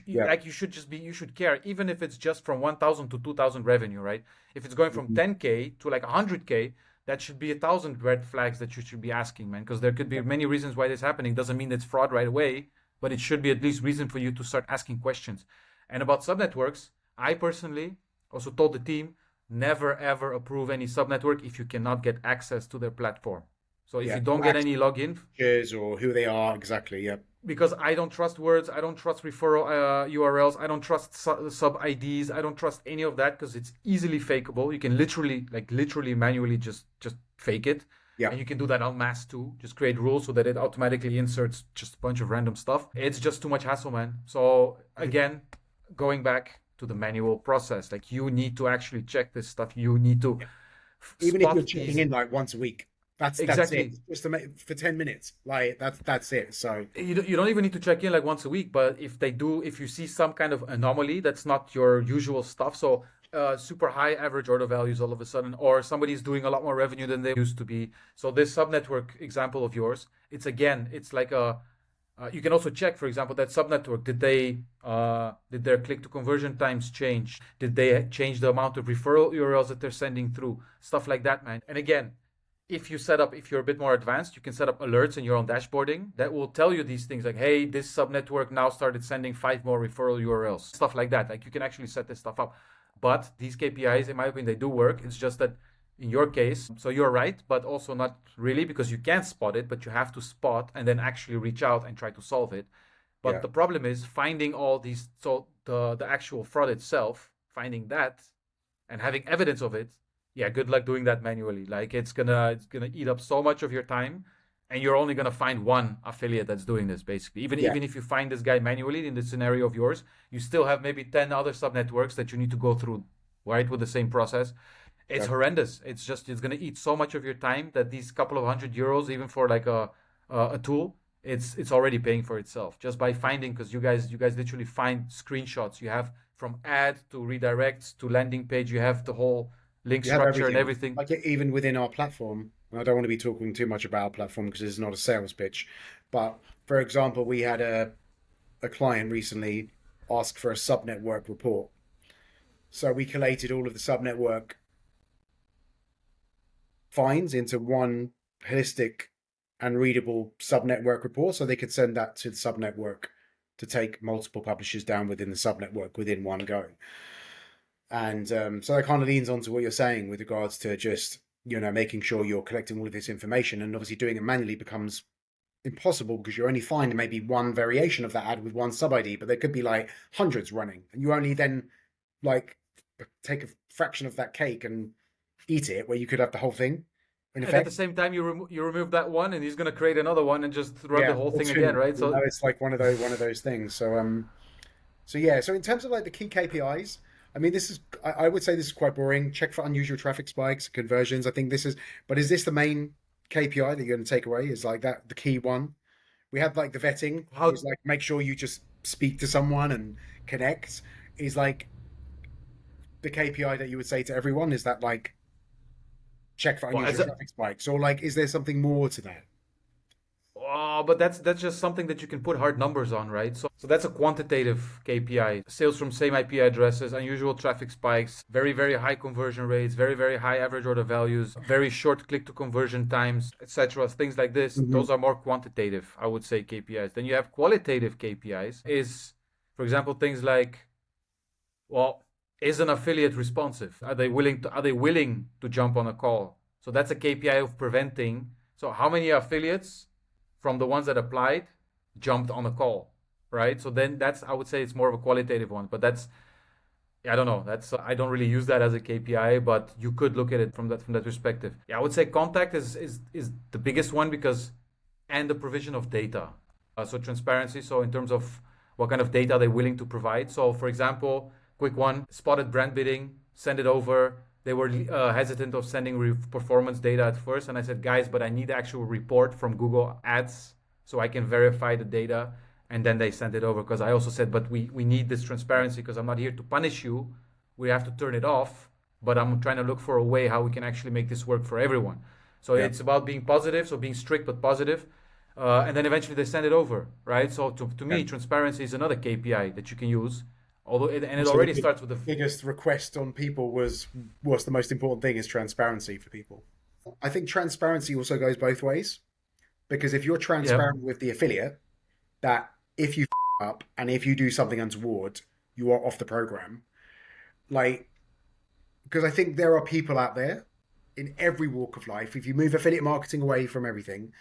yeah, Like you should care, even if it's just from 1,000 to 2,000 revenue, right? If it's going from mhm, 10K to like 100K, that should be 1,000 red flags that you should be asking, man, because there could be many reasons why this is happening. Doesn't mean it's fraud right away, but it should be at least reason for you to start asking questions. And about subnetworks, I personally also told the team never ever approve any subnetwork if you cannot get access to their platform. So if yeah. you don't Or get any login, actors or who they are exactly. Yeah, because I don't trust words, I don't trust referral URLs, I don't trust sub IDs, I don't trust any of that because it's easily fakeable. You can literally manually just fake it, yeah. and you can do that en masse too. Just create rules so that it automatically inserts just a bunch of random stuff. It's just too much hassle, man. So again, going back to the manual process, like you need to actually check this stuff. You need to Even if you're spot checking these. in like once a week, that's it. Exactly. Just to make for 10 minutes, like that's it. So You don't even need to check in like once a week, but if you see some kind of anomaly that's not your usual stuff, so super high average order values all of a sudden, or somebody's doing a lot more revenue than they used to be. So this subnetwork example of yours, it's like you can also check, for example, that subnetwork. Did their click to conversion times change? Did they change the amount of referral URLs that they're sending through? Stuff like that, man. And again, if you're a bit more advanced, you can set up alerts in your own dashboarding that will tell you these things like, hey, this subnetwork now started sending five more referral URLs, stuff like that. Like you can actually set this stuff up. But these KPIs, in my opinion, they do work. It's just that in your case, so you're right, but also not really because you can spot it, but you have to spot and then actually reach out and try to solve it. But yeah, the problem is finding all these, so the actual fraud itself, finding that and having evidence of it, yeah, good luck doing that manually. Like it's gonna eat up so much of your time, and you're only gonna find one affiliate that's doing this basically. Even yeah, even if you find this guy manually in the scenario of yours, you still have maybe 10 other sub networks that you need to go through, right, with the same process. It's yeah. horrendous. It's gonna eat so much of your time that these couple of €100, even for like a tool, it's already paying for itself just by finding, because you guys literally find screenshots. You have from ad to redirects to landing page. You have the whole link You have structure and everything. everything. Like even within our platform, and I don't want to be talking too much about our platform because it's not a sales pitch. But for example, we had a client recently ask for a subnetwork report. So we collated all of the subnetwork finds into one holistic and readable subnetwork report so they could send that to the subnetwork to take multiple publishers down within the subnetwork within one go. And so that kind of leans onto what you're saying with regards to just, making sure you're collecting all of this information, and obviously doing it manually becomes impossible because you're only finding maybe one variation of that ad with one sub ID, but there could be like hundreds running, and you only then like take a fraction of that cake and eat it, where you could have the whole thing in And at the effect. same time, you remove that one, and he's gonna create another one and just run the Yeah, whole or thing again, two. right? So It's like one of those things. So yeah. So in terms of like the key KPIs, I mean, I would say this is quite boring. Check for unusual traffic spikes, conversions. I think this is, but is this the main KPI that you're going to take away? Is like that the key one? We have like the vetting is how like make sure you just speak to someone and connect. Is like the KPI that you would say to everyone. Is that like check for well, unusual traffic spikes, or like is there something more to that? But that's just something that you can put hard numbers on, right? So that's a quantitative KPI. Sales from same IP addresses, unusual traffic spikes, very, very high conversion rates, very, very high average order values, very short click to conversion times, etc. Things like this. Mhm. Those are more quantitative, I would say, KPIs. Then you have qualitative KPIs, is, for example, things like, well, is an affiliate responsive? Are they willing to jump on a call? So that's a KPI of preventing. So how many affiliates from the ones that applied jumped on a call, right? So then that's, I would say, it's more of a qualitative one, but that's, I don't know. That's, I don't really use that as a KPI, but you could look at it from that perspective. Yeah, I would say contact is the biggest one, because, and the provision of data. So transparency. So in terms of what kind of data they're willing to provide. So for example, quick one, spotted brand bidding, send it over. They were hesitant of sending performance data at first, and I said, guys, but I need the actual report from Google Ads so I can verify the data. And then they sent it over, because I also said, but we need this transparency, because I'm not here to punish you. We have to turn it off, but I'm trying to look for a way how we can actually make this work for everyone. So Yeah. it's about being positive, so being strict but positive. And then eventually they send it over, right? So to Yeah. me, transparency is another KPI that you can use. Although it Also, the already starts with the biggest request on people was what's the most important thing is transparency for people. I think transparency also goes both ways, because if you're yeah, transparent with the affiliate that if you up and if you do something untoward, you are off the program. Like, because I think there are people out there in every walk of life. If you move affiliate marketing away from everything,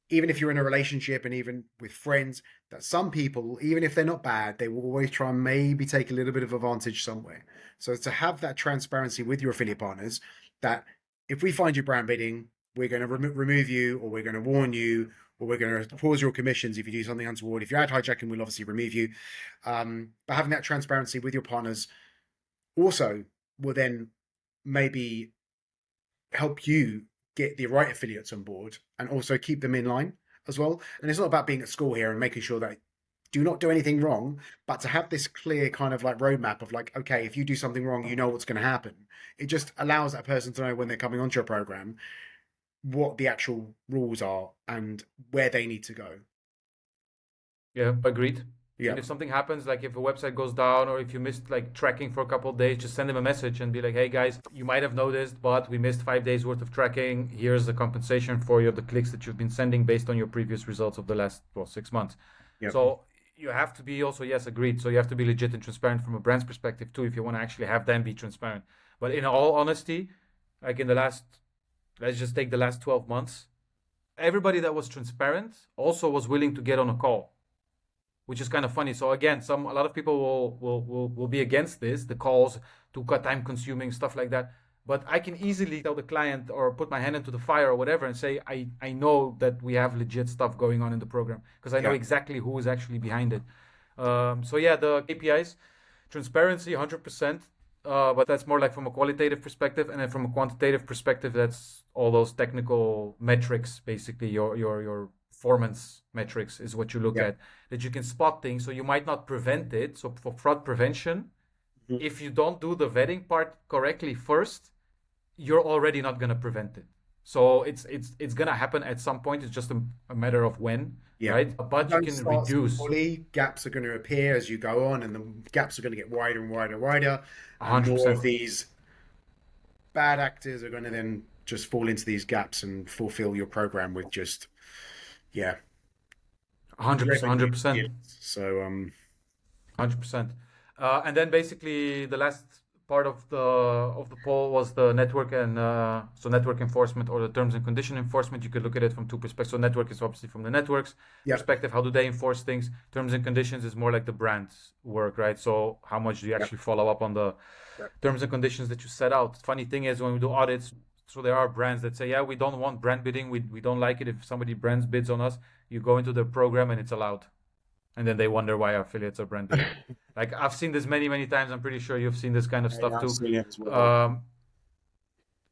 even if you're in a relationship and even with friends, that some people, even if they're not bad, they will always try and maybe take a little bit of advantage somewhere. So to have that transparency with your affiliate partners, that if we find you brand bidding, we're going to remove you, or we're going to warn you, or we're going to pause your commissions if you do something untoward. If you're ad hijacking, we'll obviously remove you. But having that transparency with your partners also will then maybe help you get the right affiliates on board and also keep them in line as well. And it's not about being at school here and making sure that do not do anything wrong, but to have this clear kind of like roadmap of like, okay, if you do something wrong, you know what's going to happen. It just allows that person to know when they're coming onto your program what the actual rules are and where they need to go. yeah, agreed. Yeah. And if something happens, like if a website goes down, or if you missed like tracking for a couple of days, just send them a message and be like, hey guys, you might have noticed, but we missed 5 days worth of tracking. Here's the compensation for you, the clicks that you've been sending based on your previous results of the last, well, 6 months. Yeah. So you have to be also, yes, agreed. So you have to be legit and transparent from a brand's perspective too, if you want to actually have them be transparent. But in all honesty, like in the last, let's just take the last 12 months, everybody that was transparent also was willing to get on a call, which is kind of funny. So again, a lot of people will be against this, the calls, too time consuming, stuff like that. But I can easily tell the client or put my hand into the fire or whatever and say, I know that we have legit stuff going on in the program, because I know Yeah. exactly who is actually behind it. So yeah, the KPIs, transparency, 100%. But that's more like from a qualitative perspective, and then from a quantitative perspective, that's all those technical metrics, basically your performance metrics is what you look Yeah. at, that you can spot things. So you might not prevent it. So for fraud prevention, Mhm. if you don't do the vetting part correctly first, you're already not going to prevent it. So it's going to happen at some point. It's just a matter of when, Yeah. right? But you Don't can start reduce slowly. Gaps are going to appear as you go on, and the gaps are going to get wider and wider and wider. And more of 100%. these bad actors are going to then just fall into these gaps and fulfill your program with just, yeah, 100%. revenue. 100%. So, 100%. And then basically the last part of the poll was the network and so network enforcement or the terms and condition enforcement. You could look at it from two perspectives. So network is obviously from the network's yeah, perspective. How do they enforce things? Terms and conditions is more like the brand's work, right? So how much do you yeah, actually follow up on the yeah, terms and conditions that you set out? Funny thing is when we do audits, so there are brands that say, yeah, we don't want brand bidding. We don't like it if somebody brands bids on us. You go into the program and it's allowed. And then they wonder why our affiliates are brand bidding. Like I've seen this many, many times. I'm pretty sure you've seen this kind of stuff yeah, I've too. seen it as well. Um,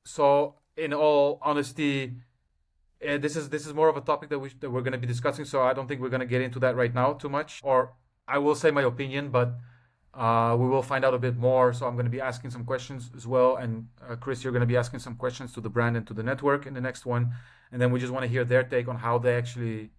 so in all honesty, this is more of a topic that we're going to be discussing. So I don't think we're going to get into that right now too much. Or I will say my opinion, but we will find out a bit more. So I'm going to be asking some questions as well. And Chris, you're going to be asking some questions to the brand and to the network in the next one. and then we just want to hear their take on how they actually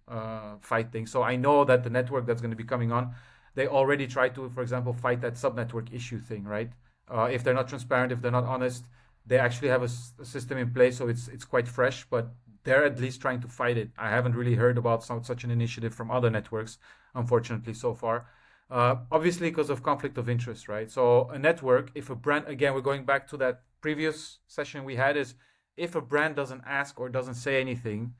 fight things. So I know that the network that's going to be coming on, they already try to, for example, fight that sub-network issue thing, right? If they're not transparent, if they're not honest, they actually have a system in place, so it's quite fresh, but they're at least trying to fight it. I haven't really heard about such an initiative from other networks, unfortunately, so far. Obviously, because of conflict of interest, right? So a network, if a brand, again, we're going back to that previous session we had, is if a brand doesn't ask or doesn't say anything,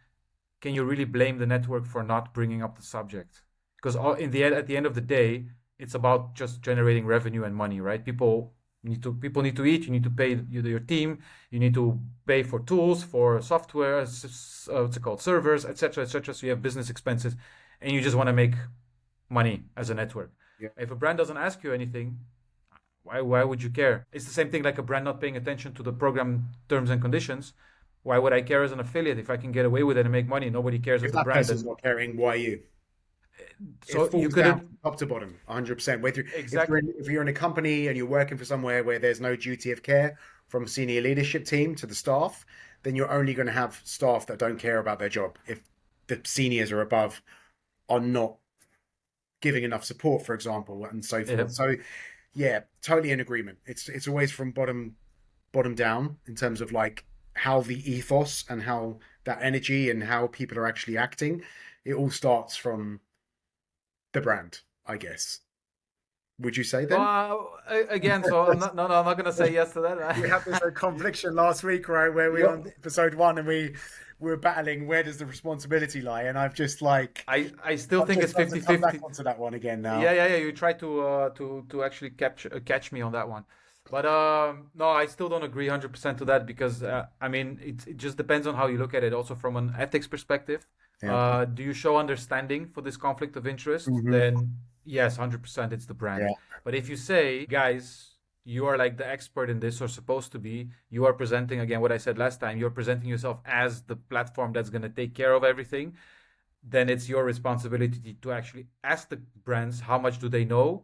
can you really blame the network for not bringing up the subject? Because at the end of the day, it's about just generating revenue and money, right? People need to eat. You need to pay your team. You need to pay for tools, for software, what's it called, servers, etc., etc. So you have business expenses, and you just want to make money as a network. Yeah. If a brand doesn't ask you anything, why would you care? It's the same thing like a brand not paying attention to the program terms and conditions. Why would I care as an affiliate if I can get away with it and make money? Nobody cares If as a that brand. person's not caring, why are you? So It falls you could down from top to bottom, 100%. exactly. If you're in a company and you're working for somewhere where there's no duty of care from senior leadership team to the staff, then you're only going to have staff that don't care about their job. If the seniors are above are not giving enough support, for example, and so forth. Yeah. So, yeah, totally in agreement. It's always from bottom down in terms of like how the ethos and how that energy and how people are actually acting. It all starts from the brand, I guess. Would you say then? Again, so I'm not going to say yes to that. We had this confliction last week, right, where we on episode 1 and we were battling where does the responsibility lie, and I've just like I still think it's 50-50. Come back onto that one again now. Yeah. You try to actually catch me on that one, but no, I still don't agree 100% to that because I mean it just depends on how you look at it. Also from an ethics perspective, do you show understanding for this conflict of interest? Then yes, 100% it's the brand. Yeah. But if you say, guys, you are like the expert in this or supposed to be, you are presenting, again, what I said last time, you're presenting yourself as the platform that's going to take care of everything, then it's your responsibility to actually ask the brands how much do they know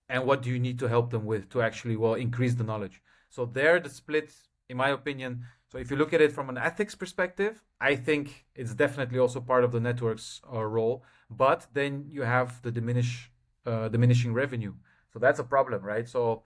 and what do you need to help them with to actually, well, increase the knowledge. So there, the split, in my opinion. So if you look at it from an ethics perspective, I think it's definitely also part of the network's role. But then you have the diminishing revenue. So that's a problem, right? So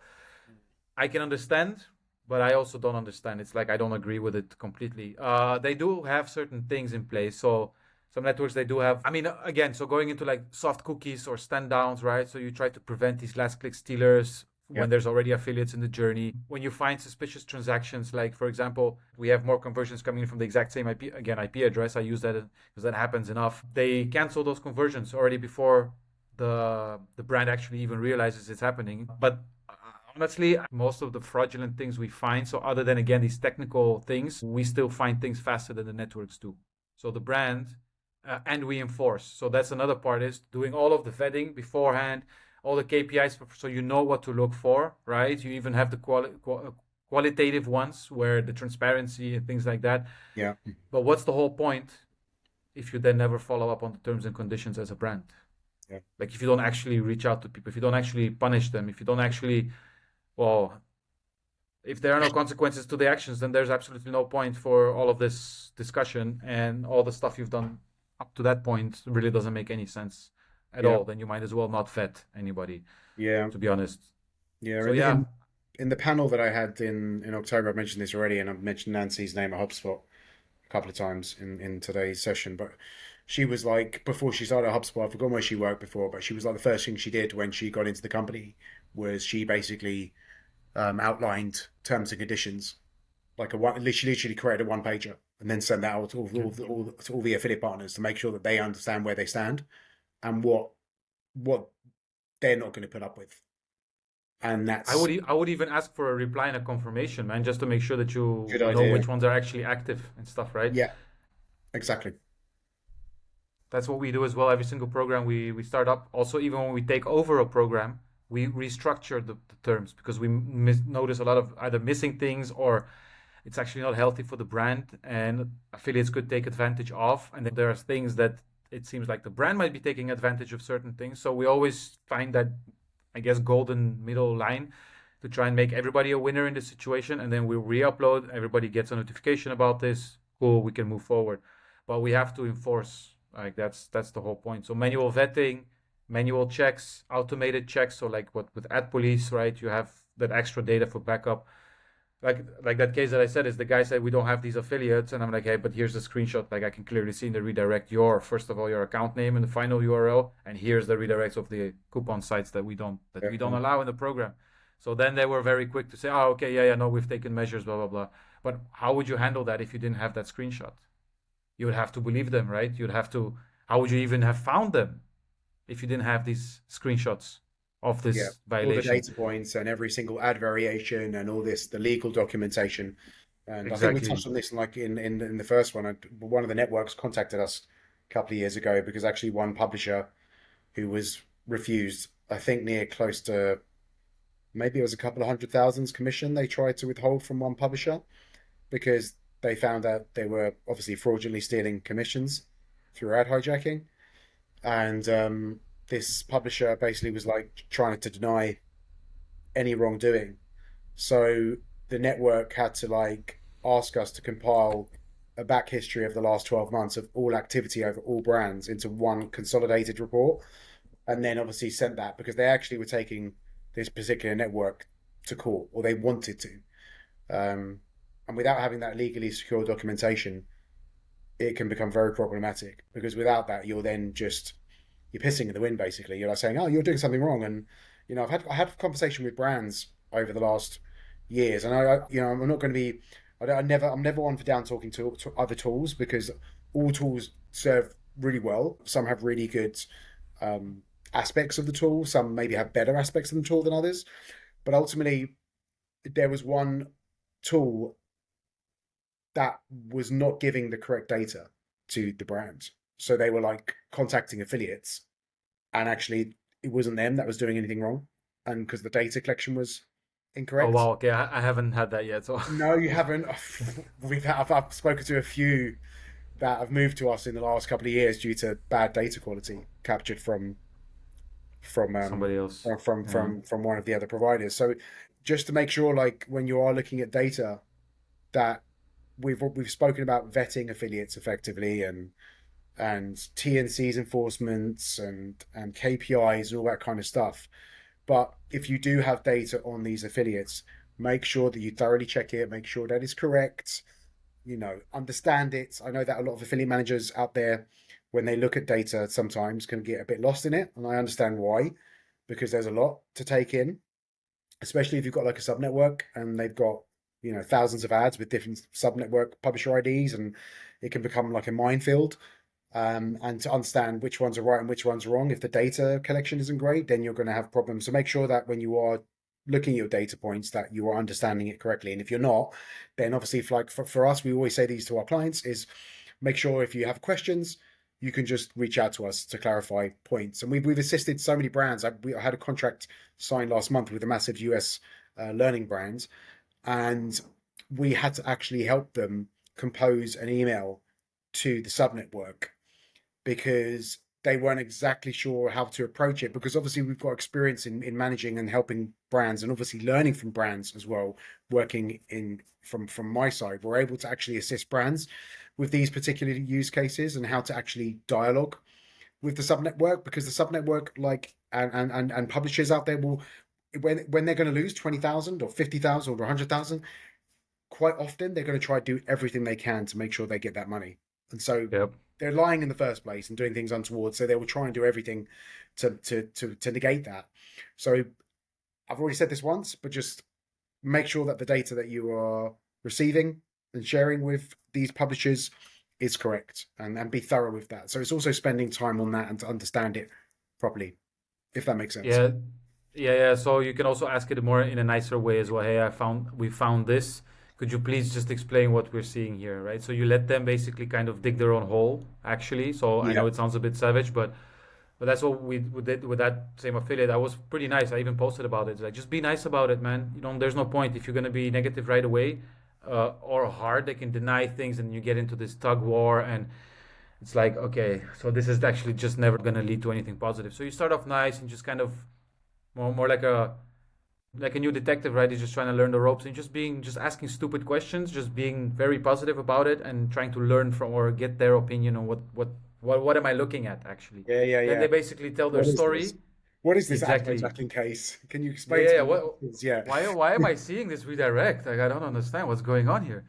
I can understand, but I also don't understand. It's like I don't agree with it completely. They do have certain things in place. So some networks, they do have, I mean, again, so going into like soft cookies or stand downs, right? So you try to prevent these last click stealers when there's already affiliates in the journey. When you find suspicious transactions, like for example, we have more conversions coming in from the exact same IP address. I use that because that happens enough. They cancel those conversions already before the brand actually even realizes it's happening. But honestly, most of the fraudulent things we find, so other than, again, these technical things, we still find things faster than the networks do. So the brand, and we enforce. So that's another part, is doing all of the vetting beforehand, all the KPIs, so you know what to look for, right? You even have the qualitative ones where the transparency and things like that. Yeah. But what's the whole point if you then never follow up on the terms and conditions as a brand? Yeah. Like if you don't actually reach out to people, if you don't actually punish them, if you don't actually, well, if there are no consequences to the actions, then there's absolutely no point for all of this discussion, and all the stuff you've done up to that point really doesn't make any sense at all. Then you might as well not vet anybody. Yeah. To be honest. Yeah. So in the panel that I had in October, I mentioned this already, and I've mentioned Nancy's name at HubSpot a couple of times in today's session, but she was like, before she started HubSpot, I've forgotten where she worked before, but she was like, the first thing she did when she got into the company was she basically outlined terms and conditions, like she literally created a one-pager and then sent that out to all the affiliate partners to make sure that they understand where they stand and what they're not going to put up with. And that's, I would even ask for a reply and a confirmation, man, just to make sure that you know which ones are actually active and stuff, right? Yeah, exactly. That's what we do as well. Every single program we start up. Also, even when we take over a program, we restructure the terms because we notice a lot of either missing things or it's actually not healthy for the brand, and affiliates could take advantage of. And then there are things that it seems like the brand might be taking advantage of certain things. So we always find that, I guess, golden middle line to try and make everybody a winner in this situation. And then we re-upload, everybody gets a notification about this. Cool, we can move forward. but we have to enforce. Like that's the whole point. So manual vetting, manual checks, automated checks. So like what with ad police, right? You have that extra data for backup. Like that case that I said is the guy said we don't have these affiliates, and I'm like, hey, but here's the screenshot. Like I can clearly see in the redirect your first of all your account name and the final URL, and here's the redirects of the coupon sites that we don't allow in the program. So then they were very quick to say, oh, okay, yeah, no, we've taken measures, blah blah blah. But how would you handle that if you didn't have that screenshot? You would have to believe them, right? You'd have to. How would you even have found them if you didn't have these screenshots of Yeah, this all the violation? data points and every single ad variation and all this, the legal documentation. And I think we Exactly. touched on this like in the first one. One of the networks contacted us a couple of years ago because actually one publisher who was refused, I think near close to maybe it was a couple of hundred thousands commission they tried to withhold from one publisher because they found out they were obviously fraudulently stealing commissions through ad hijacking. And this publisher basically was like trying to deny any wrongdoing. So the network had to like ask us to compile a back history of the last 12 months of all activity over all brands into one consolidated report. And then obviously sent that because they actually were taking this particular network to court, or they wanted to. And without having that legally secure documentation, it can become very problematic because without that, you're then just you're pissing in the wind. Basically, you're like saying, "Oh, you're doing something wrong." And I had a conversation with brands over the last years, and I'm not going to be. I'm never one for down talking to other tools because all tools serve really well. Some have really good um, aspects of the tool. Some maybe have better aspects of the tool than others. But ultimately, there was one tool that was not giving the correct data to the brand. So they were like contacting affiliates, and actually it wasn't them that was doing anything wrong, and because the data collection was Oh incorrect. wow, okay, I haven't had that yet. So No, you haven't. I've spoken to a few that have moved to us in the last couple of years due to bad data quality captured from um somebody else. from Yeah. from from one of the other providers. So just to make sure, like when you are looking at data, that we've spoken about vetting affiliates effectively and TNCs enforcements and KPIs and all that kind of stuff. But if you do have data on these affiliates, make sure that you thoroughly check it, make sure that it's correct, understand it. I know that a lot of affiliate managers out there, when they look at data, sometimes can get a bit lost in it. And I understand why, because there's a lot to take in, especially if you've got like a sub network and they've got, thousands of ads with different sub network publisher IDs, and it can become like a minefield. And to understand which ones are right and which ones are wrong, if the data collection isn't great, then you're going to have problems. So make sure that when you are looking at your data points, that you are understanding it correctly. And if you're not, then obviously, if like for us, we always say these to our clients: is make sure if you have questions, you can just reach out to us to clarify points. And we've assisted so many brands. I had a contract signed last month with a massive US learning brand, and we had to actually help them compose an email to the sub network because they weren't exactly sure how to approach it, because obviously we've got experience in managing and helping brands, and obviously learning from brands as well. Working in from my side, we're able to actually assist brands with these particular use cases and how to actually dialogue with the sub network, because the sub network, like and publishers out there, will when they're going to lose 20,000 or 50,000 or 100,000, quite often they're going to try to do everything they can to make sure they get that money. And so Yep. they're lying in the first place and doing things untoward. So they will try and do everything to negate that. So I've already said this once, but just make sure that the data that you are receiving and sharing with these publishers is correct, and be thorough with that. So it's also spending time on that and to understand it properly, if that makes sense. Yeah, yeah. So you can also ask it more in a nicer way as well. Hey, we found this. Could you please just explain what we're seeing here, right? So you let them basically kind of dig their own hole, actually. So I know Yeah. it sounds a bit savage, but that's what we did with that same affiliate. I was pretty nice. I even posted about it. Like, just be nice about it, man. There's no point if you're gonna be negative right away, or hard. They can deny things, and you get into this tug war, and it's like, okay, so this is actually just never gonna lead to anything positive. So you start off nice and just kind of more like a like a new detective, right? He's just trying to learn the ropes and just asking stupid questions, just being very positive about it and trying to learn from or get their opinion on what am I looking at actually. Yeah, yeah, Then yeah. they basically tell their What is this? story. What is this ad Exactly. hijacking case? Can you Yeah, explain yeah, to yeah. me what What, this is? Yeah. why am I seeing this redirect? Like I don't understand what's going on here.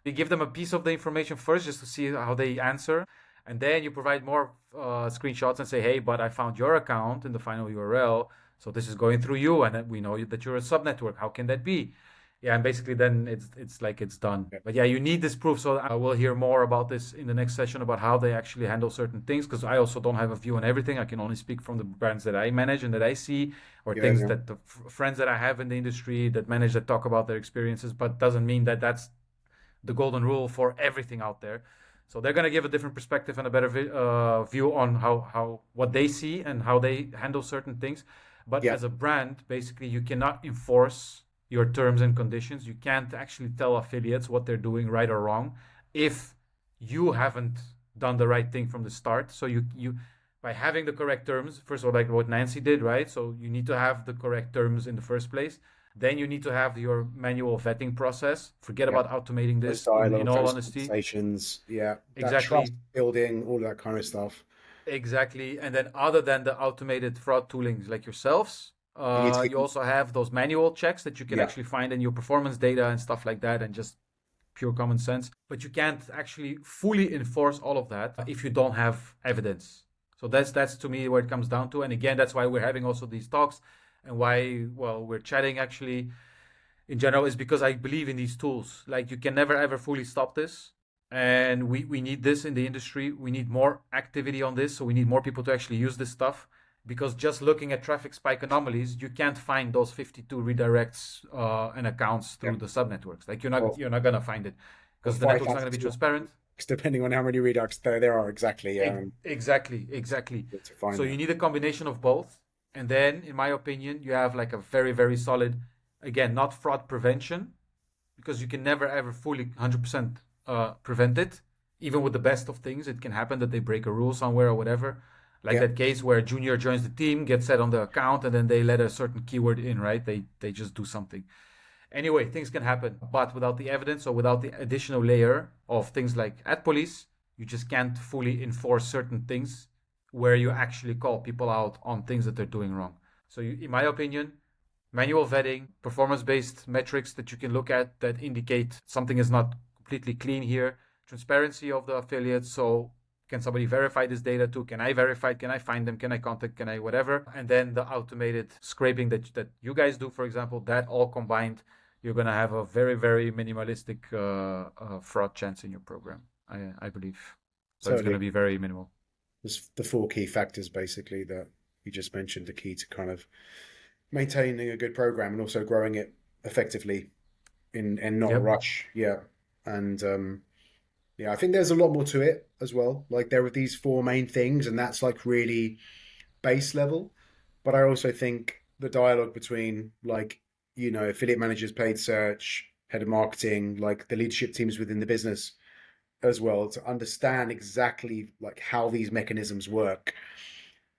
You give them a piece of the information first just to see how they answer, and then you provide more screenshots and say, hey, but I found your account in the final URL, so this is going through you, and we know that you're a subnetwork. How can that be? Yeah, and basically then it's like it's done. Yeah. But yeah, you need this proof. So I will hear more about this in the next session about how they actually handle certain things, because I also don't have a view on everything. I can only speak from the brands that I manage and that I see, or Yeah, things yeah. that the friends that I have in the industry that manage that talk about their experiences, but doesn't mean that that's the golden rule for everything out there. So they're going to give a different perspective and a better view on how what they see and how they handle certain things. But Yeah. as a brand, basically, you cannot enforce your terms and conditions. You can't actually tell affiliates what they're doing right or wrong if you haven't done the right thing from the start. So you by having the correct terms, first of all, like what Nancy did, right? So you need to have the correct terms in the first place. Then you need to have your manual vetting process. Forget Yeah. about automating Those this in dialogue, all those honesty. conversations. Yeah. That trust Exactly. building, all that kind of stuff. Exactly. And then other than the automated fraud toolings like yourselves, You need to, you also have those manual checks that you can yeah. actually find in your performance data and stuff like that, and just pure common sense. But you can't actually fully enforce all of that if you don't have evidence. So that's to me where it comes down to. And again, that's why we're having also these talks, and why, well, we're chatting actually in general, is because I believe in these tools. Like you can never ever fully stop this. And we need this in the industry. We need more activity on this. So we need more people to actually use this stuff. Because just looking at traffic spike anomalies, you can't find those 52 redirects and accounts Yeah. through the subnetworks. Like Or, you're not gonna find it or because the network's not gonna be 5,000, transparent. depending on how many redux there are. Exactly. Exactly. To find So that. you need a combination of both. And then, in my opinion, you have like a very, very solid, again, not fraud prevention, because you can never ever fully 100% prevent it. Even with the best of things, it can happen that they break a rule somewhere or whatever. Like Yeah. that case where a junior joins the team, gets set on the account, and then they let a certain keyword in, right? They just do something. Anyway, things can happen, but without the evidence or without the additional layer of things like ad police, you just can't fully enforce certain things where you actually call people out on things that they're doing wrong. So, in my opinion, manual vetting, performance-based metrics that you can look at that indicate something is not completely clean here, transparency of the affiliates. So can somebody verify this data too? Can I verify it? Can I find them? Can I contact? Can I whatever? And then the automated scraping that you guys do, for example, that all combined, you're going to have a very, very minimalistic fraud chance in your program, I believe. So it's going to Totally. be very minimal. There's the four key factors basically that you just mentioned, the key to kind of maintaining a good program and also growing it effectively in not a Yep. rush. Yeah. And yeah, I think there's a lot more to it as well. Like there are these four main things, and that's like really base level. But I also think the dialogue between like, affiliate managers, paid search, head of marketing, like the leadership teams within the business as well, to understand exactly like how these mechanisms work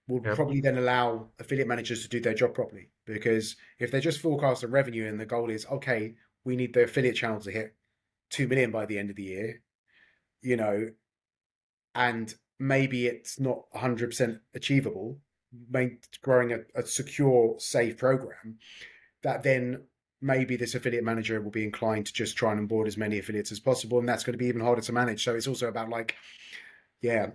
will Yep. probably then allow affiliate managers to do their job properly. Because if they just forecast a revenue and the goal is, okay, we need the affiliate channel to hit 2 million by the end of the year, you know, and maybe it's not 100% achievable, growing a secure, safe program, that then maybe this affiliate manager will be inclined to just try and onboard as many affiliates as possible. And that's going to be even harder to manage. So it's also about like, yeah,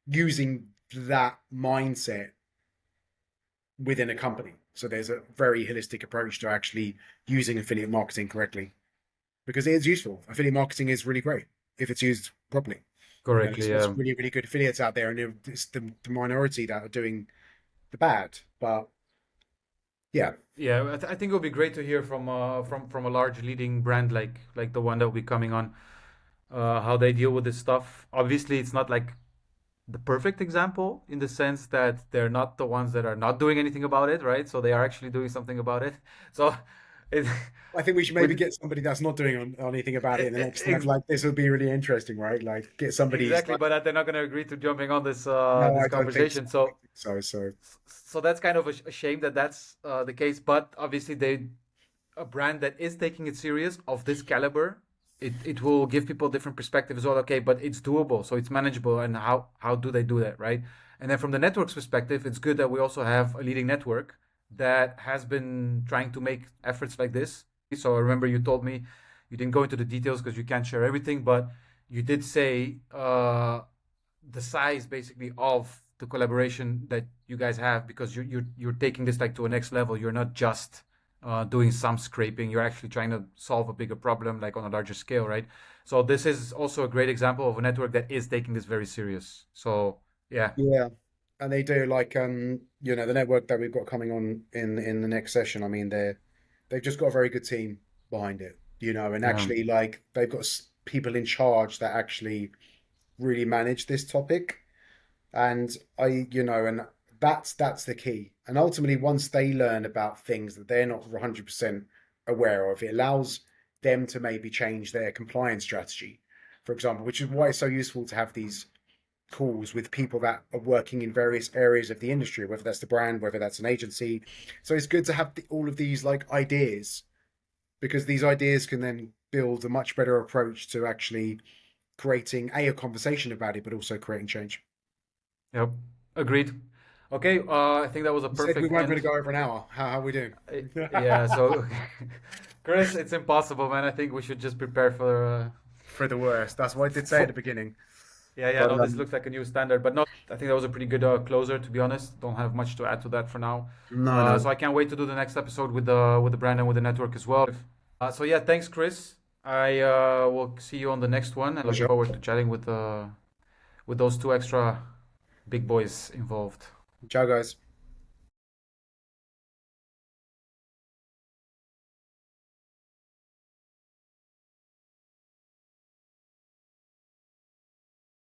using that mindset within a company. So there's a very holistic approach to actually using affiliate marketing correctly, because it is useful. Affiliate marketing is really great if it's used properly. Correctly. There's lots of really, really good affiliates out there, and it's the minority that are doing the bad. But yeah, Yeah, I think it would be great to hear from a large leading brand like the one that will be coming on, how they deal with this stuff. Obviously, it's not like the perfect example in the sense that they're not the ones that are not doing anything about it, right? So they are actually doing something about it. So it, I think we should maybe with get somebody that's not doing anything about it in the next time. ex- Like this would be really interesting, right? Like get somebody's exactly, like, but they're not going to agree to jumping on this no, this I don't think so. conversation. I don't So think so. so that's kind of a shame that that's the case. But obviously, a brand that is taking it serious of this caliber, it will give people a different perspective as well. Okay, but it's doable, so it's manageable. And how do they do that, right? And then from the network's perspective, it's good that we also have a leading network that has been trying to make efforts like this. So I remember you told me you didn't go into the details because you can't share everything, but you did say the size basically of the collaboration that you guys have because you're taking this like to a next level. You're not just doing some scraping. You're actually trying to solve a bigger problem like on a larger scale, right? So this is also a great example of a network that is taking this very serious. So yeah, Yeah. And they do like the network that we've got coming on in the next session. I mean, they've just got a very good team behind it, and yeah, actually like they've got people in charge that actually really manage this topic. And and that's the key. And ultimately, once they learn about things that they're not 100% aware of, it allows them to maybe change their compliance strategy, for example, which is why it's so useful to have these calls with people that are working in various areas of the industry, whether that's the brand, whether that's an agency. So it's good to have all of these like ideas because these ideas can then build a much better approach to actually creating a conversation about it, but also creating change. yep, agreed. Okay, I think that was a You said we perfect weren't going end. to go over an hour. How are we doing? Yeah, so Chris, it's impossible, man. I think we should just prepare for For the worst. That's what I did say at for the beginning. yeah, yeah, But no, this looks like a new standard, but no, I think that was a pretty good closer, to be honest. Don't have much to add to that for now. no. So I can't wait to do the next episode with the brand and with the network as well. So yeah, thanks, Chris. I will see you on the next one, and looking Pleasure. forward to chatting with those two extra big boys involved. Ciao, guys.